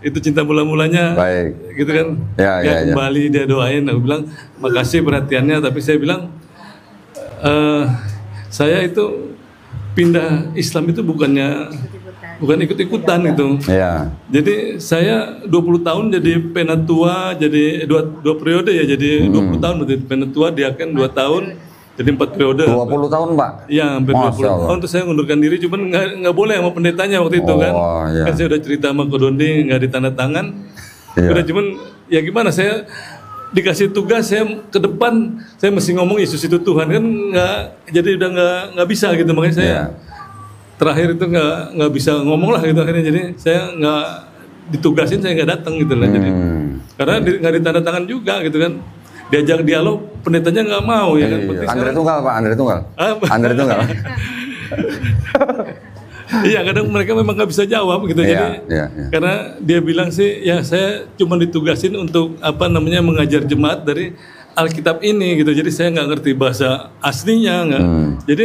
itu cinta mula-mulanya. Baik. Gitu kan. Ya, kembali dia doain. Aku bilang makasih perhatiannya, tapi saya bilang saya itu pindah Islam itu bukannya bukan ikut-ikutan gitu. Iya. Jadi saya 20 tahun jadi penatua, jadi dua periode ya, jadi 20 tahun berarti penatua, diaken 2 tahun, jadi 4 periode. 20 tahun, Pak? Iya, hampir 20 Masya Allah. tahun. Terus saya ngundurkan diri, cuman nggak boleh sama pendetanya waktu itu kan. Iya. Kan saya udah cerita sama Kodondi, nggak ditandatangan. Iya. Udah cuman, ya gimana, saya dikasih tugas, saya ke depan, saya mesti ngomong Yesus itu Tuhan kan, jadi udah nggak bisa gitu, makanya saya Iya. terakhir itu nggak bisa ngomong lah gitu akhirnya, jadi saya nggak ditugasin, saya nggak datang gitu lah, jadi karena nggak ditandatangan juga gitu kan, diajak dialog pendetanya nggak mau ya kan. Iya. Penting Andre sekarang- Tunggal, Pak, Andre Tunggal. Apa? Andre Tunggal. Iya, kadang mereka memang nggak bisa jawab gitu, Iya, jadi iya, iya. karena dia bilang sih, ya saya cuma ditugasin untuk apa namanya mengajar jemaat dari Alkitab ini gitu, jadi saya nggak ngerti bahasa aslinya nggak, jadi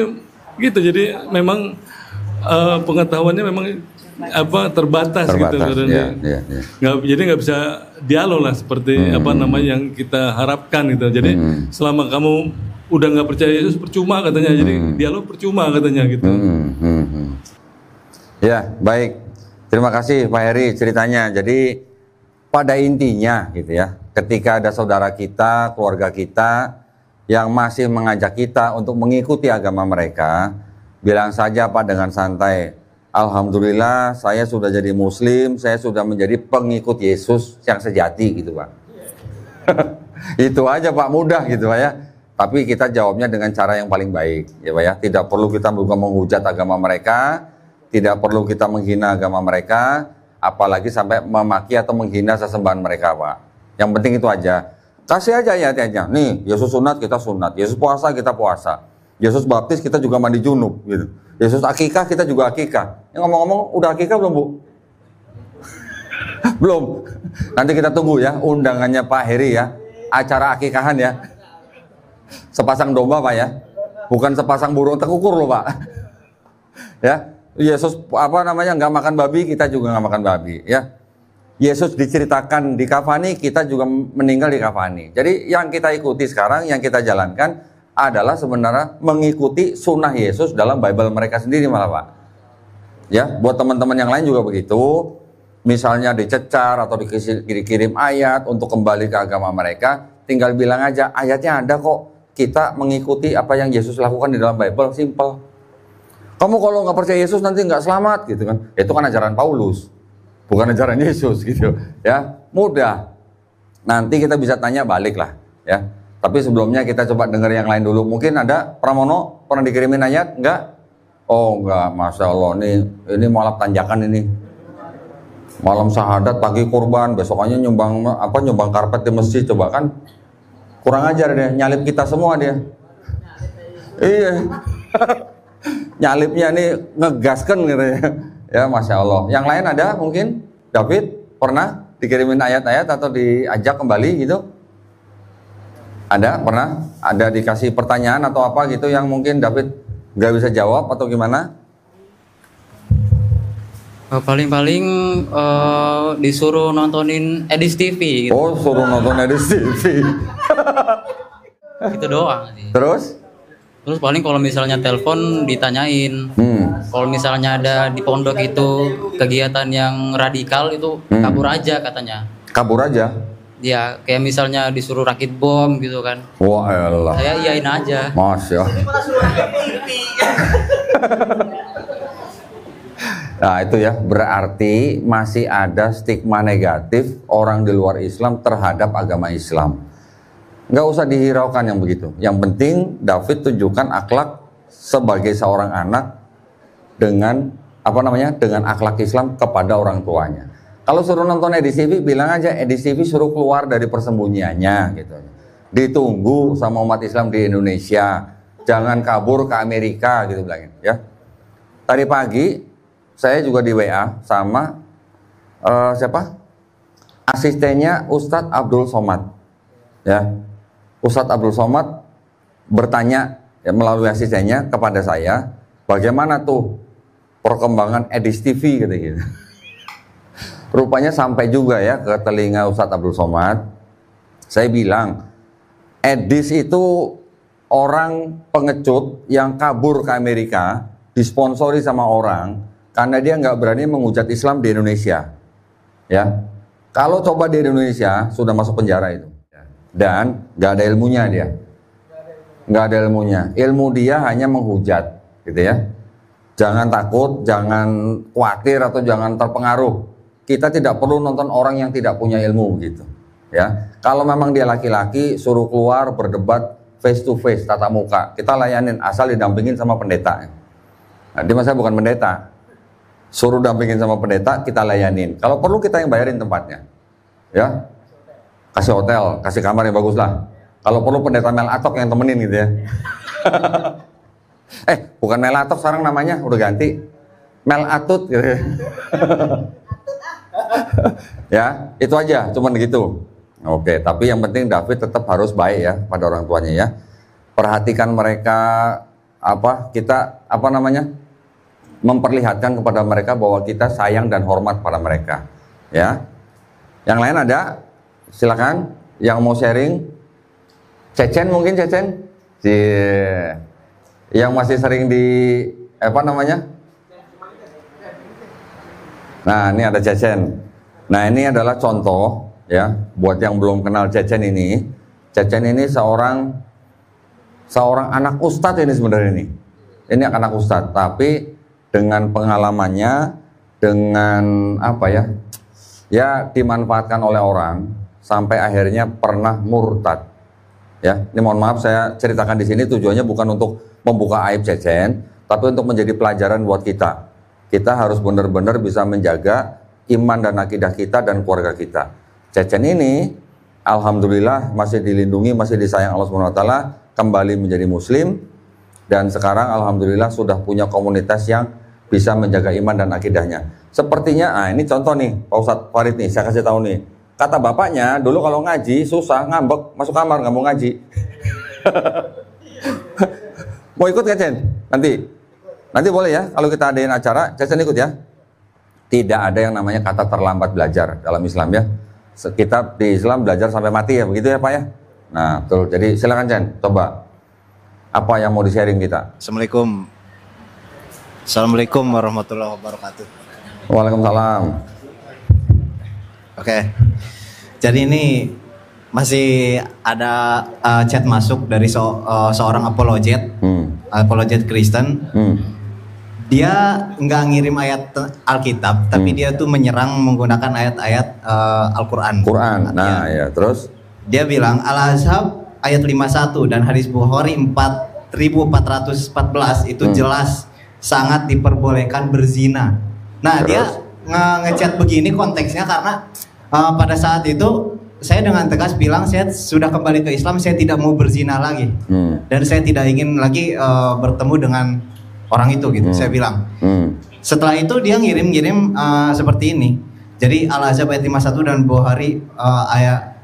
gitu, jadi memang pengetahuannya memang apa terbatas gitu, Terbatas, karena iya, iya, iya. jadi nggak bisa dialog lah seperti apa namanya yang kita harapkan gitu, jadi selama kamu udah nggak percaya Yesus percuma katanya, jadi dialog percuma katanya gitu. Ya, baik. Terima kasih Pak Heri ceritanya. Jadi pada intinya gitu ya, ketika ada saudara kita, keluarga kita yang masih mengajak kita untuk mengikuti agama mereka, bilang saja Pak dengan santai, alhamdulillah saya sudah jadi muslim, saya sudah menjadi pengikut Yesus yang sejati gitu Pak. Itu aja Pak, mudah gitu Pak ya. Tapi kita jawabnya dengan cara yang paling baik ya Pak ya. Tidak perlu kita juga menghujat agama mereka, tidak perlu kita menghina agama mereka, apalagi sampai memaki atau menghina sesembahan mereka Pak. Yang penting itu aja. Kasih aja ayat-ayatnya. Nih, Yesus sunat kita sunat, Yesus puasa kita puasa, Yesus baptis kita juga mandi junub gitu. Yesus akikah kita juga akikah. Yang ngomong-ngomong udah akikah belum Bu? Belum. Nanti kita tunggu ya undangannya Pak Heri ya. Acara akikahan ya. Sepasang domba Pak ya. Bukan sepasang burung tekukur loh Pak. Ya. Yesus apa namanya nggak makan babi, kita juga nggak makan babi ya. Yesus diceritakan di kafani, kita juga meninggal di kafani. Jadi yang kita ikuti sekarang, yang kita jalankan adalah sebenarnya mengikuti sunnah Yesus dalam Bible mereka sendiri malah Pak. Ya, buat teman-teman yang lain juga begitu. Misalnya dicecar atau dikirim ayat untuk kembali ke agama mereka, tinggal bilang aja ayatnya ada kok. Kita mengikuti apa yang Yesus lakukan di dalam Bible, simple. Kamu kalau nggak percaya Yesus nanti nggak selamat gitu kan? Itu kan ajaran Paulus, bukan ajaran Yesus gitu ya. Mudah. Nanti kita bisa tanya balik lah ya. Tapi sebelumnya kita coba dengar yang lain dulu. Mungkin ada Pramono pernah dikirimin ayat? Enggak? Oh enggak, Masya Allah ini malam tanjakan ini. Malam syahadat, pagi kurban, besokannya nyumbang karpet di masjid, coba kan kurang ajar dia, nyalip kita semua dia. Iya. Nyalipnya nih ngegaskan gitu ya. Ya Masya Allah. Yang lain ada mungkin? David pernah dikirimin ayat-ayat atau diajak kembali gitu? Ada? Pernah? Ada dikasih pertanyaan atau apa gitu yang mungkin David nggak bisa jawab atau gimana? Paling-paling disuruh nontonin Edis TV gitu. Oh, suruh nonton Edis TV. Gitu doang sih. Terus? Paling kalau misalnya telepon ditanyain. Kalau misalnya ada di pondok itu kegiatan yang radikal itu kabur aja katanya. Kabur aja? Ya kayak misalnya disuruh rakit bom gitu kan. Wah elah. Saya iyain aja. Masya. Nah itu ya, berarti masih ada stigma negatif orang di luar Islam terhadap agama Islam. Nggak usah dihiraukan yang begitu. Yang penting David tunjukkan akhlak sebagai seorang anak dengan dengan akhlak Islam kepada orang tuanya. Kalau suruh nonton Edis TV, bilang aja Edis TV suruh keluar dari persembunyiannya gitu. Ditunggu sama umat Islam di Indonesia. Jangan kabur ke Amerika gitu bilangin ya. Tadi pagi saya juga di WA sama asistennya Ustadz Abdul Somad ya. Ustadz Abdul Somad bertanya ya, melalui asistennya kepada saya, bagaimana tuh perkembangan Edis TV gitu. Rupanya sampai juga ya ke telinga Ustadz Abdul Somad. Saya bilang Edis itu orang pengecut yang kabur ke Amerika, disponsori sama orang, Karena dia nggak berani menghujat Islam di Indonesia. Ya, kalau coba di Indonesia sudah masuk penjara itu. Dan nggak ada ilmunya dia. Nggak ada ilmunya. Ilmu dia hanya menghujat, gitu ya. Jangan takut, jangan khawatir atau jangan terpengaruh. Kita tidak perlu nonton orang yang tidak punya ilmu, gitu. Ya, kalau memang dia laki-laki, suruh keluar berdebat face to face, tatap muka. Kita layanin asal didampingin sama pendeta. Nah, dia masa bukan pendeta. Suruh dampingin sama pendeta, kita layanin. Kalau perlu kita yang bayarin tempatnya. Ya. Kasih hotel, kasih kamar yang bagus lah. Kalau perlu pendeta Mel Atok yang temenin gitu ya. Bukan Mel Atok sekarang namanya, udah ganti. Mel Atut gitu. Ya, itu aja, cuman gitu. Oke, tapi yang penting David tetap harus baik ya pada orang tuanya ya. Perhatikan mereka, memperlihatkan kepada mereka bahwa kita sayang dan hormat pada mereka. Ya. Yang lain ada? Silakan yang mau sharing. Cecen mungkin Cecen? Yang masih sering di Nah, ini ada Cecen. Nah, ini adalah contoh ya buat yang belum kenal Cecen ini. Cecen ini seorang anak ustadz ini sebenarnya ini. Ini anak ustadz, tapi dengan pengalamannya, dengan ya dimanfaatkan oleh orang sampai akhirnya pernah murtad. Ya, ini mohon maaf saya ceritakan di sini tujuannya bukan untuk membuka aib Cecen, tapi untuk menjadi pelajaran buat kita. Kita harus benar-benar bisa menjaga iman dan akidah kita dan keluarga kita. Cecen ini alhamdulillah masih dilindungi, masih disayang Allah SWT, kembali menjadi muslim, dan sekarang alhamdulillah sudah punya komunitas yang bisa menjaga iman dan akidahnya. Sepertinya, ini contoh nih Pak Ustadz Farid nih, saya kasih tahu nih. Kata bapaknya, dulu kalau ngaji susah, ngambek, masuk kamar, nggak mau ngaji. Mau ikut nggak Cen? Nanti boleh ya, kalau kita adain acara, Cen ikut ya. Tidak ada yang namanya kata terlambat belajar dalam Islam ya. Kita di Islam belajar sampai mati ya, begitu ya Pak ya. Nah, betul. Jadi silakan Cen, coba. Apa yang mau di-sharing kita? Assalamualaikum warahmatullahi wabarakatuh. Waalaikumsalam. Oke. Jadi ini masih ada chat masuk dari seorang apologet Kristen. Dia nggak ngirim ayat Alkitab, tapi dia tuh menyerang menggunakan ayat-ayat Al-Quran. Nah, ya terus dia bilang Al-Ahzab ayat 51 dan hadis Bukhari 4414 itu jelas sangat diperbolehkan berzina. Nah, terus? Dia ngechat begini konteksnya karena pada saat itu saya dengan tegas bilang saya sudah kembali ke Islam, saya tidak mau berzina lagi, dan saya tidak ingin lagi bertemu dengan orang itu gitu. Saya bilang. Setelah itu dia ngirim seperti ini. Jadi Al-Ahzab ayat 51 dan Bukhari ayat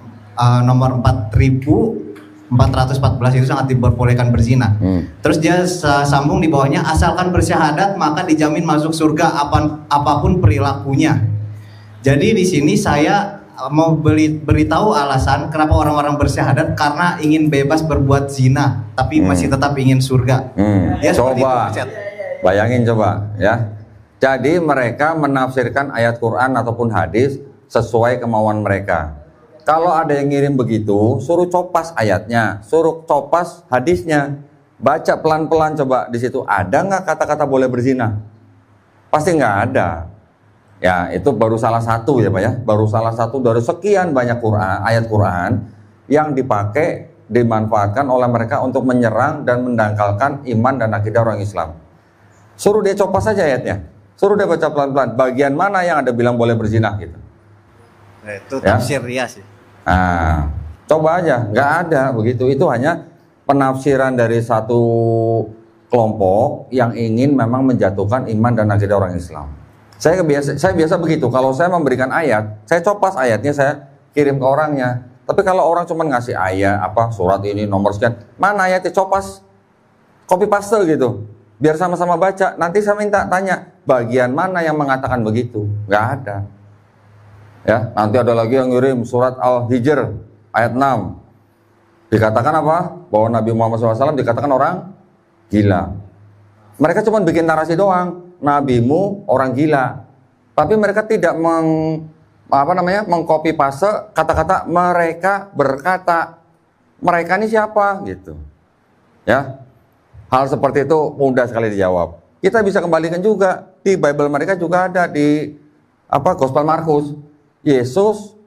nomor 4414 itu sangat diperbolehkan berzina. Terus dia sambung di bawahnya, asalkan bersyahadat maka dijamin masuk surga apapun perilakunya. Jadi di sini saya mau beritahu alasan kenapa orang-orang bersyahadat, karena ingin bebas berbuat zina tapi masih tetap ingin surga. Ya, coba bayangin coba ya. Jadi mereka menafsirkan ayat Quran ataupun hadis sesuai kemauan mereka. Kalau ada yang ngirim begitu, suruh copas ayatnya, suruh copas hadisnya, baca pelan-pelan coba di situ ada nggak kata-kata boleh berzina? Pasti nggak ada. Ya, itu baru salah satu ya Pak ya, baru salah satu dari sekian banyak ayat Quran yang dipakai, dimanfaatkan oleh mereka untuk menyerang dan mendangkalkan iman dan akidah orang Islam. Suruh dia copas saja ayatnya, suruh dia baca pelan-pelan, bagian mana yang ada bilang boleh berzina gitu. Itu tafsir ya sih. Nah, coba aja, nggak ada begitu. Itu hanya penafsiran dari satu kelompok yang ingin memang menjatuhkan iman dan akidah orang Islam. Saya biasa begitu. Kalau saya memberikan ayat, saya copas ayatnya, saya kirim ke orangnya. Tapi kalau orang cuma ngasih ayat surat ini nomor sekian, mana ayatnya, copas, copy paste gitu, biar sama-sama baca. Nanti saya tanya bagian mana yang mengatakan begitu. Nggak ada. Ya, nanti ada lagi yang ngirim surat Al-Hijr ayat 6. Dikatakan apa? Bahwa Nabi Muhammad SAW dikatakan orang gila. Mereka cuma bikin narasi doang. nabimu orang gila. Tapi mereka tidak mengcopy paste kata-kata mereka berkata. Mereka ini siapa gitu. Ya. Hal seperti itu mudah sekali dijawab. Kita bisa kembalikan juga di Bible mereka juga ada di Gospel Markus. Yesus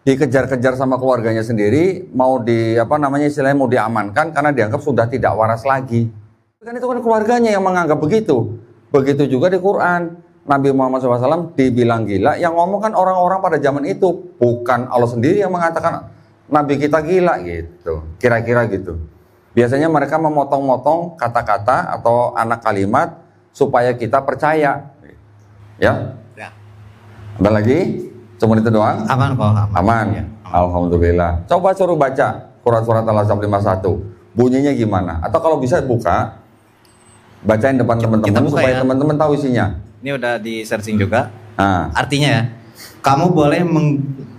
dikejar-kejar sama keluarganya sendiri, mau istilahnya mau diamankan karena dianggap sudah tidak waras lagi. Kan itu kan keluarganya yang menganggap begitu. Begitu juga di Quran, Nabi Muhammad SAW dibilang gila, yang ngomong kan orang-orang pada zaman itu, bukan Allah sendiri yang mengatakan Nabi kita gila gitu, kira-kira gitu. Biasanya mereka memotong-motong kata-kata atau anak kalimat supaya kita percaya. Ya? Ada lagi? Cuma itu doang? Aman kok. Aman. Ya. Alhamdulillah. Coba suruh baca surat-surat Al-Ahzab 51. Bunyinya gimana? Atau kalau bisa buka, bacain depan teman-teman supaya teman-teman tahu isinya. Ini udah di searching juga. Artinya ya, kamu boleh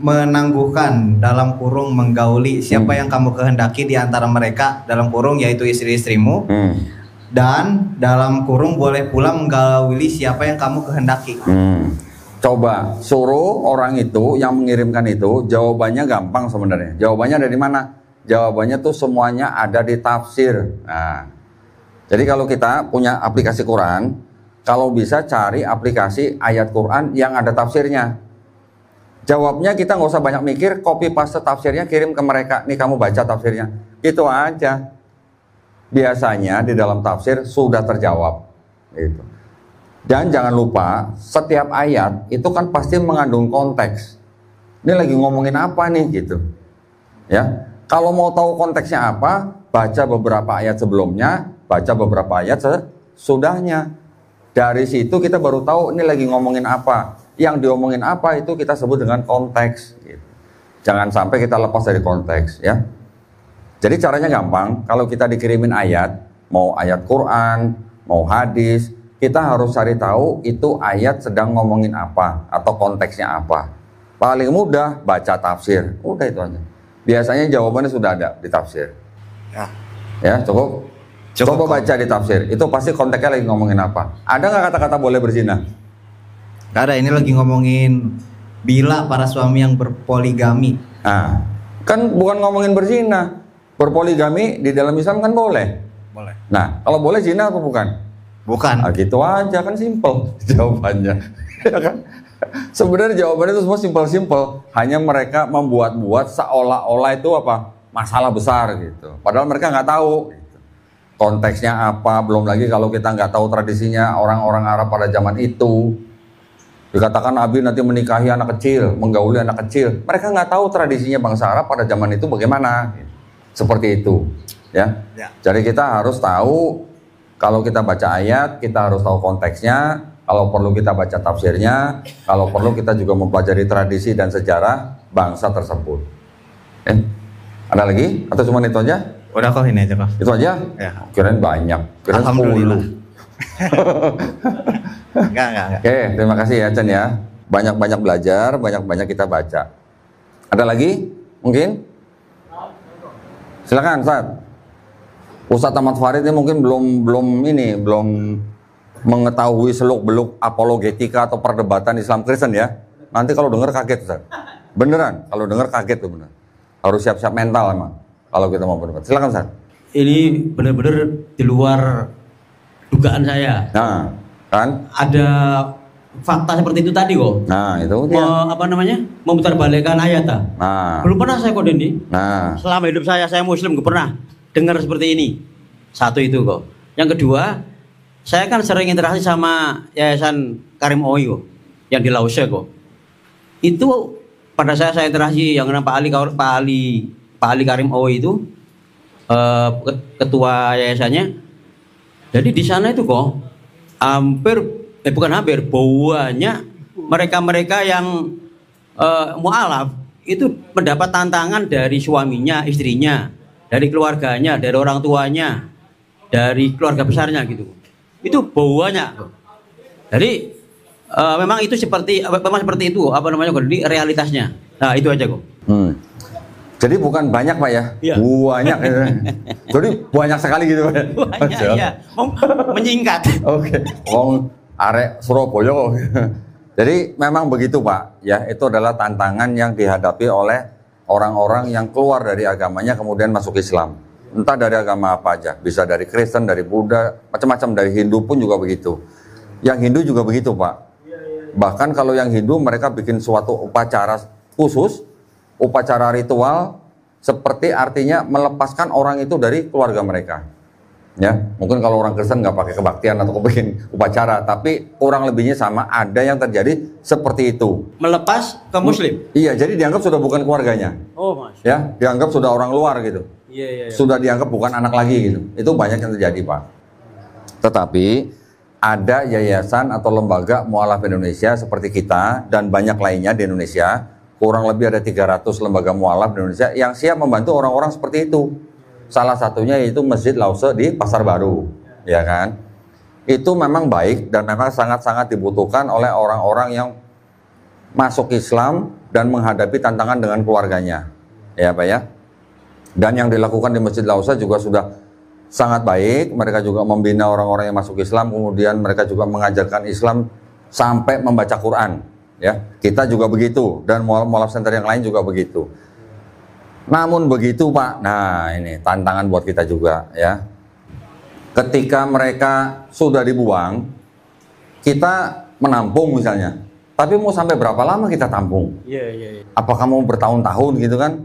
menangguhkan dalam kurung menggauli siapa yang kamu kehendaki di antara mereka dalam kurung yaitu istri-istrimu. Dan dalam kurung boleh pula menggauli siapa yang kamu kehendaki. Coba suruh orang itu yang mengirimkan itu, jawabannya gampang sebenarnya. Jawabannya dari mana? Jawabannya tuh semuanya ada di tafsir. Nah, jadi kalau kita punya aplikasi Quran, kalau bisa cari aplikasi ayat Quran yang ada tafsirnya. Jawabnya kita nggak usah banyak mikir, copy paste tafsirnya kirim ke mereka. Nih kamu baca tafsirnya, gitu aja. Biasanya di dalam tafsir sudah terjawab. Gitu. Dan jangan lupa, setiap ayat itu kan pasti mengandung konteks. Ini lagi ngomongin apa nih gitu. Ya, kalau mau tahu konteksnya apa, baca beberapa ayat sebelumnya, baca beberapa ayat sesudahnya. Dari situ kita baru tahu ini lagi ngomongin apa. Yang diomongin apa itu kita sebut dengan konteks. Gitu. Jangan sampai kita lepas dari konteks, ya. Jadi caranya gampang. Kalau kita dikirimin ayat, mau ayat Quran, mau hadis, kita harus cari tahu itu ayat sedang ngomongin apa atau konteksnya apa. Paling mudah baca tafsir, udah itu aja. Biasanya jawabannya sudah ada di tafsir. Ya cukup. Coba baca di tafsir, itu pasti konteksnya lagi ngomongin apa. Ada nggak kata-kata boleh berzina? Gak ada, ini lagi ngomongin bila para suami yang berpoligami. Nah, kan bukan ngomongin berzina. Berpoligami di dalam Islam kan boleh. Boleh. Nah, kalau boleh zina apa bukan? Bukan. Nah, gitu aja kan simple jawabannya. Ya kan? Sebenarnya jawabannya itu semua simpel-simpel. Hanya mereka membuat-buat seolah-olah itu apa? Masalah besar gitu. Padahal mereka nggak tahu. Gitu. Konteksnya apa? Belum lagi kalau kita nggak tahu tradisinya orang-orang Arab pada zaman itu. Dikatakan Nabi nanti menikahi anak kecil, menggauli anak kecil. Mereka nggak tahu tradisinya bangsa Arab pada zaman itu bagaimana. Seperti itu, ya. Jadi kita harus tahu kalau kita baca ayat, kita harus tahu konteksnya. Kalau perlu kita baca tafsirnya. Kalau perlu kita juga mempelajari tradisi dan sejarah bangsa tersebut. Ada lagi? Atau cuma itu aja? Udah kok, ini aja kok. Itu aja? Ya. Kirain banyak. Kirain 10. Enggak. Oke, terima kasih ya Chen ya. Banyak-banyak belajar, banyak-banyak kita baca. Ada lagi? Mungkin? Silakan, Ustadz Ahmad Farid ini mungkin belum mengetahui seluk-beluk apologetika atau perdebatan Islam Kristen ya. Nanti kalau dengar kaget, Ustadz. Beneran, kalau dengar kaget tuh bener. Harus siap-siap mental emang kalau kita mau berdebat. Silakan, Ustadz. Ini benar-benar di luar dugaan saya. Nah, kan? Ada fakta seperti itu tadi kok. Nah, itu dia. Memutarbalikkan ayat. Nah. Belum pernah saya kok Dendi. Nah. Selama hidup saya Muslim gak pernah dengar seperti ini. Satu itu kok. Yang kedua, saya kan sering interaksi sama Yayasan Karim Ooi kok, yang di Lause kok. Itu pada saya interaksi yang namanya Pak Ali Karim Ooi itu ketua yayasannya. Jadi di sana itu kok banyak mereka-mereka yang mu'alaf itu mendapat tantangan dari suaminya, istrinya, dari keluarganya, dari orang tuanya, dari keluarga besarnya gitu. Itu banyak. Jadi memang itu seperti itu, ini realitasnya. Nah, itu aja kok. Jadi bukan banyak Pak ya? Iya. Banyak. Jadi banyak sekali gitu Pak. Banyak ya. Menyingkat. Oke. Wong arek Surabaya kok. Jadi memang begitu Pak. Ya, itu adalah tantangan yang dihadapi oleh orang-orang yang keluar dari agamanya kemudian masuk Islam. Entah dari agama apa aja. Bisa dari Kristen, dari Buddha, macam-macam. Dari Hindu pun juga begitu. Yang Hindu juga begitu Pak. Bahkan kalau yang Hindu mereka bikin suatu upacara khusus, upacara ritual, seperti artinya melepaskan orang itu dari keluarga mereka. Ya, mungkin kalau orang Kristen nggak pakai kebaktian atau bikin upacara, tapi kurang lebihnya sama. Ada yang terjadi seperti itu. Melepas ke Muslim. Iya, jadi dianggap sudah bukan keluarganya. Oh mas. Ya, dianggap sudah orang luar gitu. Iya. Sudah dianggap bukan anak lagi gitu. Itu banyak yang terjadi Pak. Tetapi ada yayasan atau lembaga mualaf Indonesia seperti kita dan banyak lainnya di Indonesia. Kurang lebih ada 300 lembaga mualaf di Indonesia yang siap membantu orang-orang seperti itu. Salah satunya yaitu Masjid Lause di Pasar Baru, ya kan? Itu memang baik dan memang sangat-sangat dibutuhkan oleh orang-orang yang masuk Islam dan menghadapi tantangan dengan keluarganya, ya Pak ya. Dan yang dilakukan di Masjid Lause juga sudah sangat baik. Mereka juga membina orang-orang yang masuk Islam, kemudian mereka juga mengajarkan Islam sampai membaca Quran. Ya, kita juga begitu dan mualaf center yang lain juga begitu. Namun begitu Pak, nah ini tantangan buat kita juga ya. Ketika mereka sudah dibuang, kita menampung misalnya. Tapi mau sampai berapa lama kita tampung? Iya. Apakah mau bertahun-tahun gitu kan?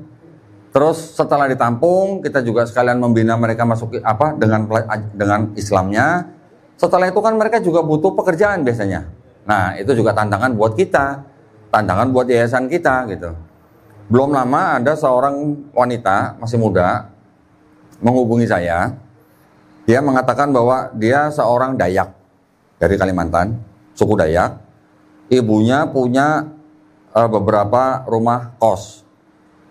Terus setelah ditampung, kita juga sekalian membina mereka masuk dengan Islamnya. Setelah itu kan mereka juga butuh pekerjaan biasanya. Nah, itu juga tantangan buat kita, tantangan buat yayasan kita gitu. Belum lama ada seorang wanita masih muda menghubungi saya. Dia mengatakan bahwa dia seorang Dayak dari Kalimantan, suku Dayak. Ibunya punya beberapa rumah kos.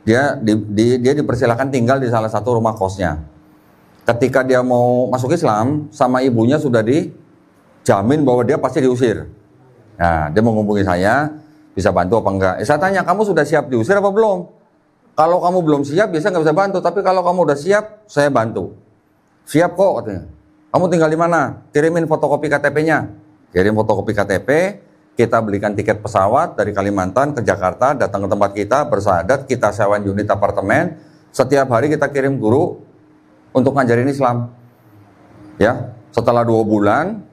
Dia dipersilakan tinggal di salah satu rumah kosnya. Ketika dia mau masuk Islam, sama ibunya sudah dijamin bahwa dia pasti diusir. Nah, dia menghubungi saya, bisa bantu apa enggak? Saya tanya, kamu sudah siap diusir apa belum? Kalau kamu belum siap, biasanya nggak bisa bantu. Tapi kalau kamu udah siap, saya bantu. Siap kok, katanya. Kamu tinggal di mana? Kirimin fotokopi KTP-nya. Kirim fotokopi KTP, kita belikan tiket pesawat dari Kalimantan ke Jakarta, datang ke tempat kita, bersahadat, kita sewain unit apartemen. Setiap hari kita kirim guru untuk ngajarin Islam. Ya, setelah 2 bulan,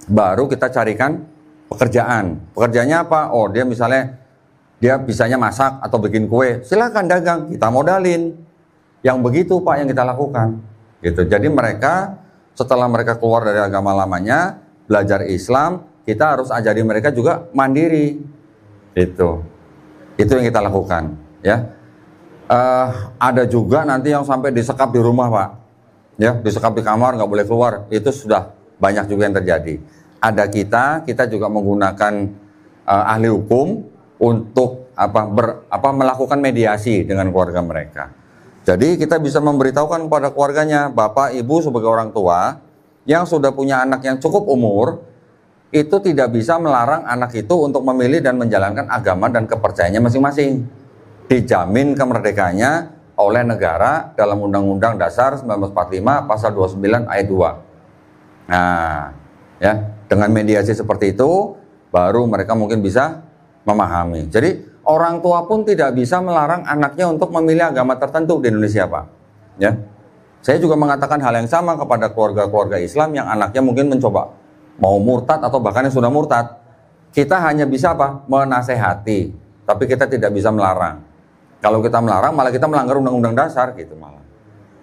baru kita carikan pekerjaan. Pekerjaannya apa? Oh, dia misalnya dia bisanya masak atau bikin kue. Silakan dagang, kita modalin. Yang begitu Pak yang kita lakukan. Gitu. Jadi mereka setelah mereka keluar dari agama lamanya, belajar Islam, kita harus ajari mereka juga mandiri. Itu yang kita lakukan. Ya. Ada juga nanti yang sampai disekap di rumah Pak. Ya, disekap di kamar, nggak boleh keluar. Itu sudah banyak juga yang terjadi. Ada kita juga menggunakan ahli hukum untuk melakukan mediasi dengan keluarga mereka. Jadi kita bisa memberitahukan kepada keluarganya, bapak, ibu sebagai orang tua yang sudah punya anak yang cukup umur, itu tidak bisa melarang anak itu untuk memilih dan menjalankan agama dan kepercayaannya masing-masing. Dijamin kemerdekaannya oleh negara dalam Undang-Undang Dasar 1945 Pasal 29 Ayat 2. Nah, ya. Dengan mediasi seperti itu, baru mereka mungkin bisa memahami. Jadi, orang tua pun tidak bisa melarang anaknya untuk memilih agama tertentu di Indonesia, Pak. Ya. Saya juga mengatakan hal yang sama kepada keluarga-keluarga Islam yang anaknya mungkin mencoba mau murtad atau bahkan yang sudah murtad. Kita hanya bisa menasehati, tapi kita tidak bisa melarang. Kalau kita melarang, malah kita melanggar Undang-Undang Dasar gitu malah.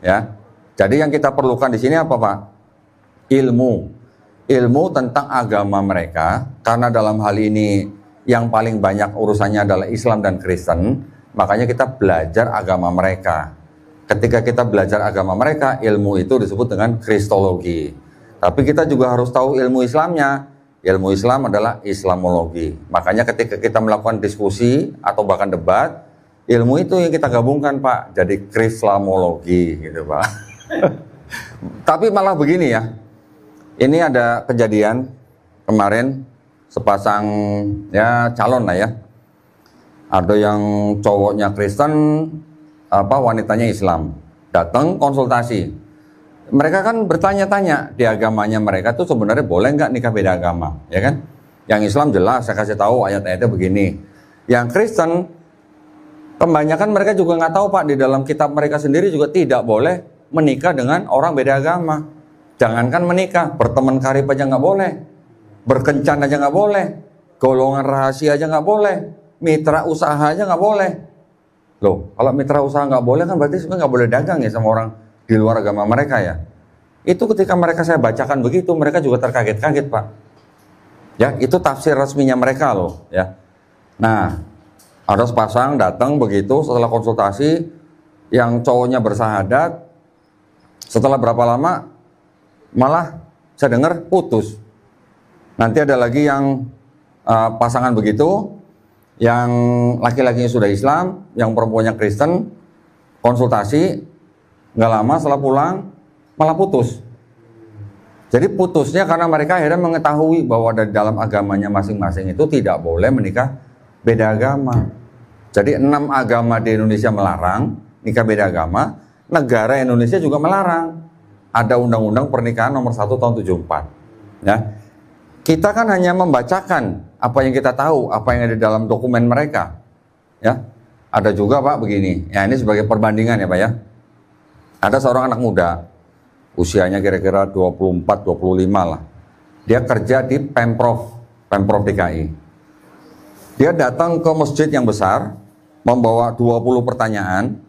Ya. Jadi yang kita perlukan di sini apa, Pak? Ilmu tentang agama mereka, karena dalam hal ini yang paling banyak urusannya adalah Islam dan Kristen, makanya kita belajar agama mereka. Ketika kita belajar agama mereka, ilmu itu disebut dengan Kristologi. Tapi kita juga harus tahu ilmu Islamnya. Ilmu Islam adalah Islamologi. Makanya ketika kita melakukan diskusi atau bahkan debat, ilmu itu yang kita gabungkan, Pak, jadi Krislamologi gitu, Pak. Tapi malah begini ya. Ini ada kejadian kemarin sepasang ya calon lah ya. Ada yang cowoknya Kristen, wanitanya Islam, datang konsultasi. Mereka kan bertanya-tanya di agamanya mereka tuh sebenarnya boleh nggak nikah beda agama, ya kan? Yang Islam jelas, saya kasih tahu ayat-ayatnya begini. Yang Kristen, kebanyakan mereka juga nggak tahu Pak, di dalam kitab mereka sendiri juga tidak boleh menikah dengan orang beda agama. Jangankan menikah, berteman karib aja nggak boleh, berkencan aja nggak boleh, golongan rahasia aja nggak boleh, mitra usaha aja nggak boleh. Loh, kalau mitra usaha nggak boleh kan berarti sebenarnya nggak boleh dagang ya sama orang di luar agama mereka ya. Itu ketika mereka saya bacakan begitu, mereka juga terkaget-kaget Pak. Ya, itu tafsir resminya mereka loh ya. Nah, ada sepasang datang begitu setelah konsultasi, yang cowoknya bersahadat, setelah berapa lama malah saya dengar putus. Nanti ada lagi yang pasangan begitu, yang laki-lakinya sudah Islam, yang perempuannya Kristen, konsultasi, nggak lama setelah pulang malah putus. Jadi putusnya karena mereka akhirnya mengetahui bahwa dari dalam agamanya masing-masing itu tidak boleh menikah beda agama. Jadi 6 agama di Indonesia melarang nikah beda agama, negara Indonesia juga melarang. Ada undang-undang pernikahan nomor 1 tahun 74. Ya. Kita kan hanya membacakan apa yang kita tahu, apa yang ada di dalam dokumen mereka. Ya. Ada juga Pak begini. Ya, ini sebagai perbandingan ya Pak ya. Ada seorang anak muda, usianya kira-kira 24-25 lah. Dia kerja di Pemprov DKI. Dia datang ke masjid yang besar, membawa 20 pertanyaan,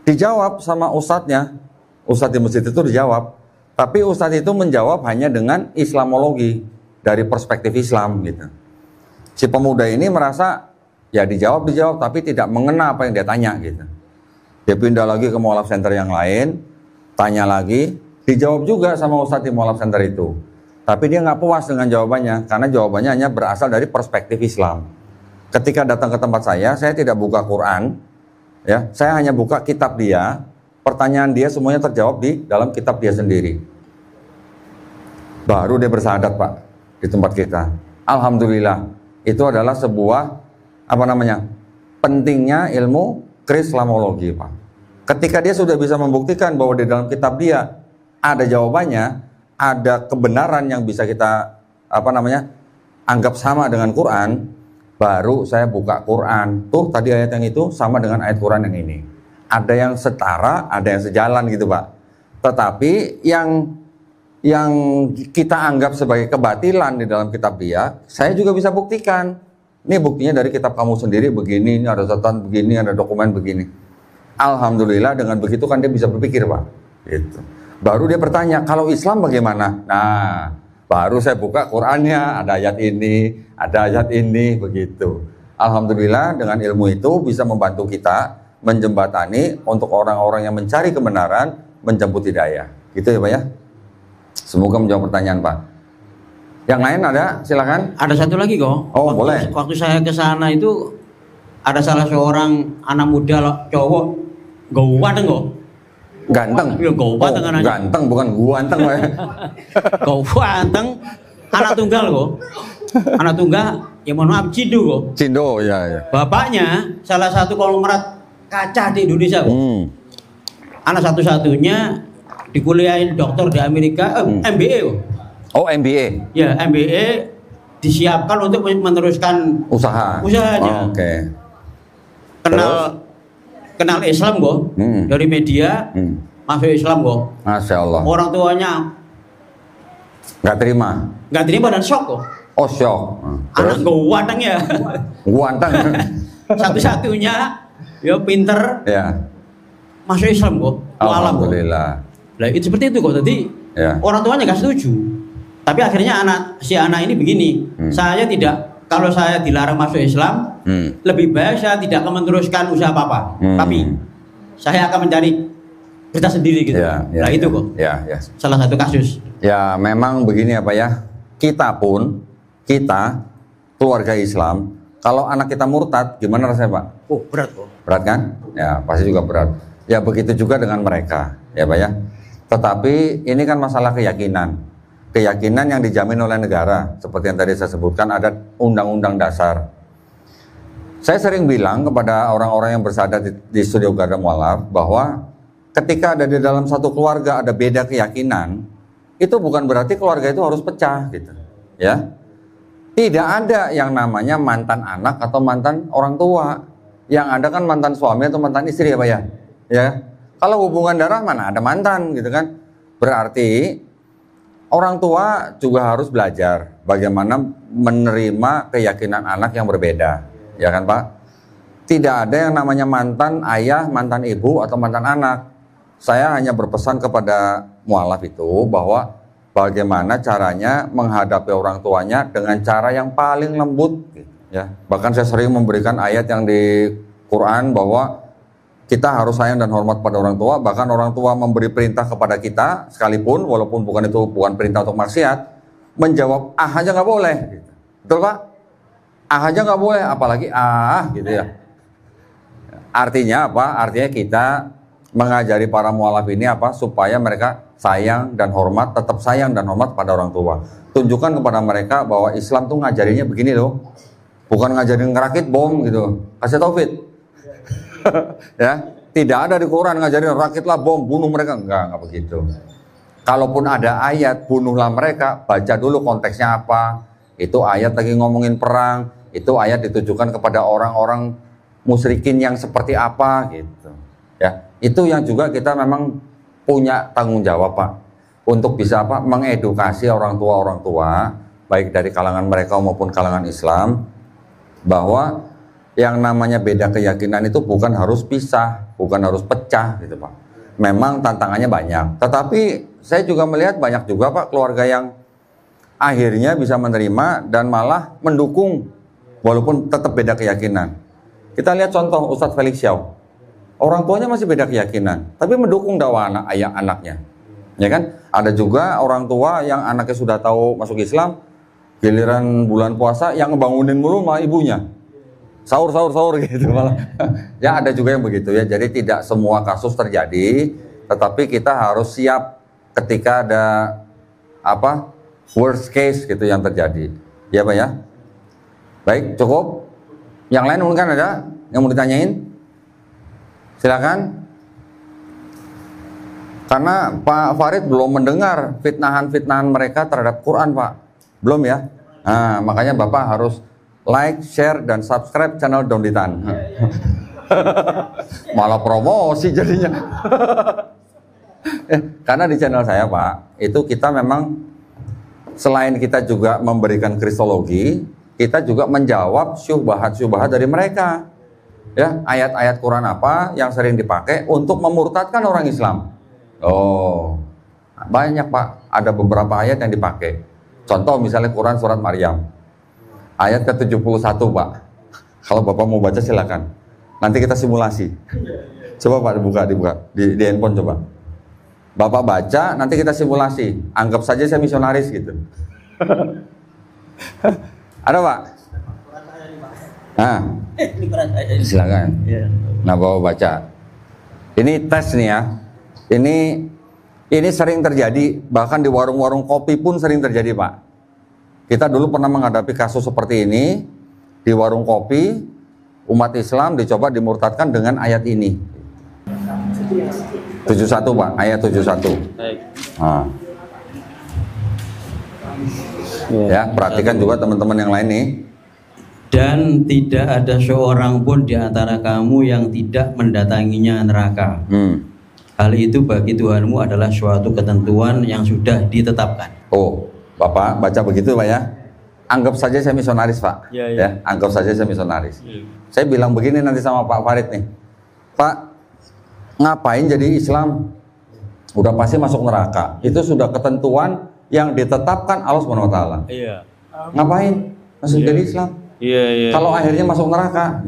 dijawab sama ustadznya. Ustadz di masjid itu dijawab, tapi ustadz itu menjawab hanya dengan Islamologi, dari perspektif Islam gitu. Si pemuda ini merasa ya dijawab tapi tidak mengena apa yang dia tanya gitu. Dia pindah lagi ke mualaf center yang lain, tanya lagi, dijawab juga sama ustadz di mualaf center itu. Tapi dia nggak puas dengan jawabannya, karena jawabannya hanya berasal dari perspektif Islam. Ketika datang ke tempat saya tidak buka Quran, ya, saya hanya buka kitab dia. Pertanyaan dia semuanya terjawab di dalam kitab dia sendiri. Baru dia bersahadat Pak di tempat kita. Alhamdulillah, itu adalah sebuah pentingnya ilmu Krislamologi Pak. Ketika dia sudah bisa membuktikan bahwa di dalam kitab dia ada jawabannya, ada kebenaran yang bisa kita anggap sama dengan Quran, baru saya buka Quran. Tuh tadi ayat yang itu sama dengan ayat Quran yang ini. Ada yang setara, ada yang sejalan gitu Pak. Tetapi yang kita anggap sebagai kebatilan di dalam kitab dia, saya juga bisa buktikan. Ini buktinya dari kitab kamu sendiri begini, ini ada catatan begini, ada dokumen begini. Alhamdulillah dengan begitu kan dia bisa berpikir Pak. Gitu. Baru dia bertanya, kalau Islam bagaimana? Nah, baru saya buka Qurannya, ada ayat ini, begitu. Alhamdulillah dengan ilmu itu bisa membantu kita menjembatani untuk orang-orang yang mencari kebenaran, menjemput hidayah. Gitu ya Pak ya. Semoga menjawab pertanyaan Pak. Yang lain ada? Silakan. Ada satu lagi kok. Oh, boleh. Waktu saya ke sana itu ada salah seorang anak muda cowok ganteng kok. Ganteng. Ganteng bukan ganteng Pak. Ganteng. Anak tunggal kok. Anak tunggal, ya mohon maaf, Cindo kok. Cindo, ya. Bapaknya salah satu konglomerat kaca di Indonesia kok. Anak satu-satunya dikuliahin dokter di Amerika, MBA kok. Oh, MBA. Ya, MBA disiapkan untuk meneruskan usahanya. Oke. Kenal Islam kok, dari media, masuk Islam kok. Masya Allah. Orang tuanya nggak terima dan shock kok. Oh, shock. Anak ganteng ya. Ganteng. Satu-satunya, ya pinter. Ya. Masuk Islam kok. Alhamdulillah. Lah itu seperti itu kok tadi. Ya. Orang tuanya nggak setuju. Tapi akhirnya si anak ini begini. Kalau saya dilarang masuk Islam, lebih baik saya tidak akan meneruskan usaha apa-apa. Tapi saya akan mencari kita sendiri gitu. Nah itu kok. Ya. Salah satu kasus. Ya memang begini apa ya. Kita keluarga Islam, kalau anak kita murtad, gimana rasanya Pak? Oh berat kok. Berat kan? Ya pasti juga berat. Ya begitu juga dengan mereka, ya Pak ya. Tetapi ini kan masalah keyakinan. Keyakinan yang dijamin oleh negara, seperti yang tadi saya sebutkan ada Undang-Undang Dasar. Saya sering bilang kepada orang-orang yang bersada di studio Garda Mualaf bahwa ketika ada di dalam satu keluarga ada beda keyakinan, itu bukan berarti keluarga itu harus pecah gitu. Ya. Tidak ada yang namanya mantan anak atau mantan orang tua. Yang ada kan mantan suami atau mantan istri ya Pak ya. Ya. Kalau hubungan darah mana ada mantan gitu kan. Berarti orang tua juga harus belajar bagaimana menerima keyakinan anak yang berbeda. Ya kan Pak? Tidak ada yang namanya mantan ayah, mantan ibu, atau mantan anak. Saya hanya berpesan kepada mualaf itu bahwa bagaimana caranya menghadapi orang tuanya dengan cara yang paling lembut. Ya. Bahkan saya sering memberikan ayat yang di Quran bahwa kita harus sayang dan hormat pada orang tua. Bahkan orang tua memberi perintah kepada kita sekalipun, walaupun bukan perintah untuk maksiat, menjawab aja nggak boleh. Betul Pak? Aja nggak boleh, apalagi gitu ya. Artinya apa? Artinya kita mengajari para mualaf ini apa? Supaya mereka sayang dan hormat, tetap sayang dan hormat pada orang tua. Tunjukkan kepada mereka bahwa Islam tuh ngajarinya begini loh. Bukan ngajarin ngerakit bom gitu. Kasih tau Fit. Ya, tidak ada di Quran ngajarin rakitlah bom, bunuh mereka. Enggak begitu. Kalaupun ada ayat bunuhlah mereka, baca dulu konteksnya apa. Itu ayat lagi ngomongin perang, itu ayat ditujukan kepada orang-orang musyrikin yang seperti apa gitu. Ya, itu yang juga kita memang punya tanggung jawab Pak, untuk bisa apa? Mengedukasi orang tua baik dari kalangan mereka maupun kalangan Islam, bahwa yang namanya beda keyakinan itu bukan harus pisah, bukan harus pecah gitu Pak. Memang tantangannya banyak, tetapi saya juga melihat banyak juga Pak keluarga yang akhirnya bisa menerima dan malah mendukung walaupun tetap beda keyakinan. Kita lihat contoh Ustadz Felix Xiao. Orang tuanya masih beda keyakinan, tapi mendukung dakwah anaknya. Ya kan? Ada juga orang tua yang anaknya sudah tahu masuk Islam, giliran bulan puasa yang ngebangunin mulu malah ibunya. Sahur gitu malah. Ya ada juga yang begitu ya. Jadi tidak semua kasus terjadi, tetapi kita harus siap ketika ada worst case gitu yang terjadi. Ya Pak ya. Baik, cukup. Yang lain mungkin ada yang mau ditanyain? Silakan. Karena Pak Farid belum mendengar fitnahan-fitnahan mereka terhadap Quran Pak. Belum ya? Nah, makanya Bapak harus like, share, dan subscribe channel Donditan. Malah promosi jadinya. Karena di channel saya Pak, itu kita memang selain kita juga memberikan kristologi, kita juga menjawab syubhat-syubhat dari mereka. Ya, ayat-ayat Quran apa yang sering dipakai untuk memurtadkan orang Islam. Oh, banyak Pak. Ada beberapa ayat yang dipakai. Contoh misalnya Quran surat Maryam. Ayat ke-71 Pak. Kalau Bapak mau baca silakan. Nanti kita simulasi. Coba Pak dibuka di handphone coba. Bapak baca, nanti kita simulasi. Anggap saja saya misionaris gitu. Ada Pak? Nah, silakan. Nah, Bapak baca. Ini tes nih ya. Ini sering terjadi, bahkan di warung-warung kopi pun sering terjadi Pak. Kita dulu pernah menghadapi kasus seperti ini di warung kopi. Umat Islam dicoba dimurtadkan dengan ayat ini. 71 Pak, ayat 71. Baik. Nah. Ya, perhatikan juga teman-teman yang lain nih. Dan tidak ada seorang pun di antara kamu yang tidak mendatanginya neraka. Hal itu bagi Tuhanmu adalah suatu ketentuan yang sudah ditetapkan. Oh, Bapak baca begitu Pak ya. Anggap saja saya misionaris Pak. Ya, anggap saja saya misionaris. Saya bilang begini nanti sama Pak Farid nih. Pak, ngapain jadi Islam? Udah pasti masuk neraka. Itu sudah ketentuan yang ditetapkan Allah Subhanahu wa taala. Iya. Ngapain masuk jadi Islam? Iya. Kalau akhirnya masuk neraka.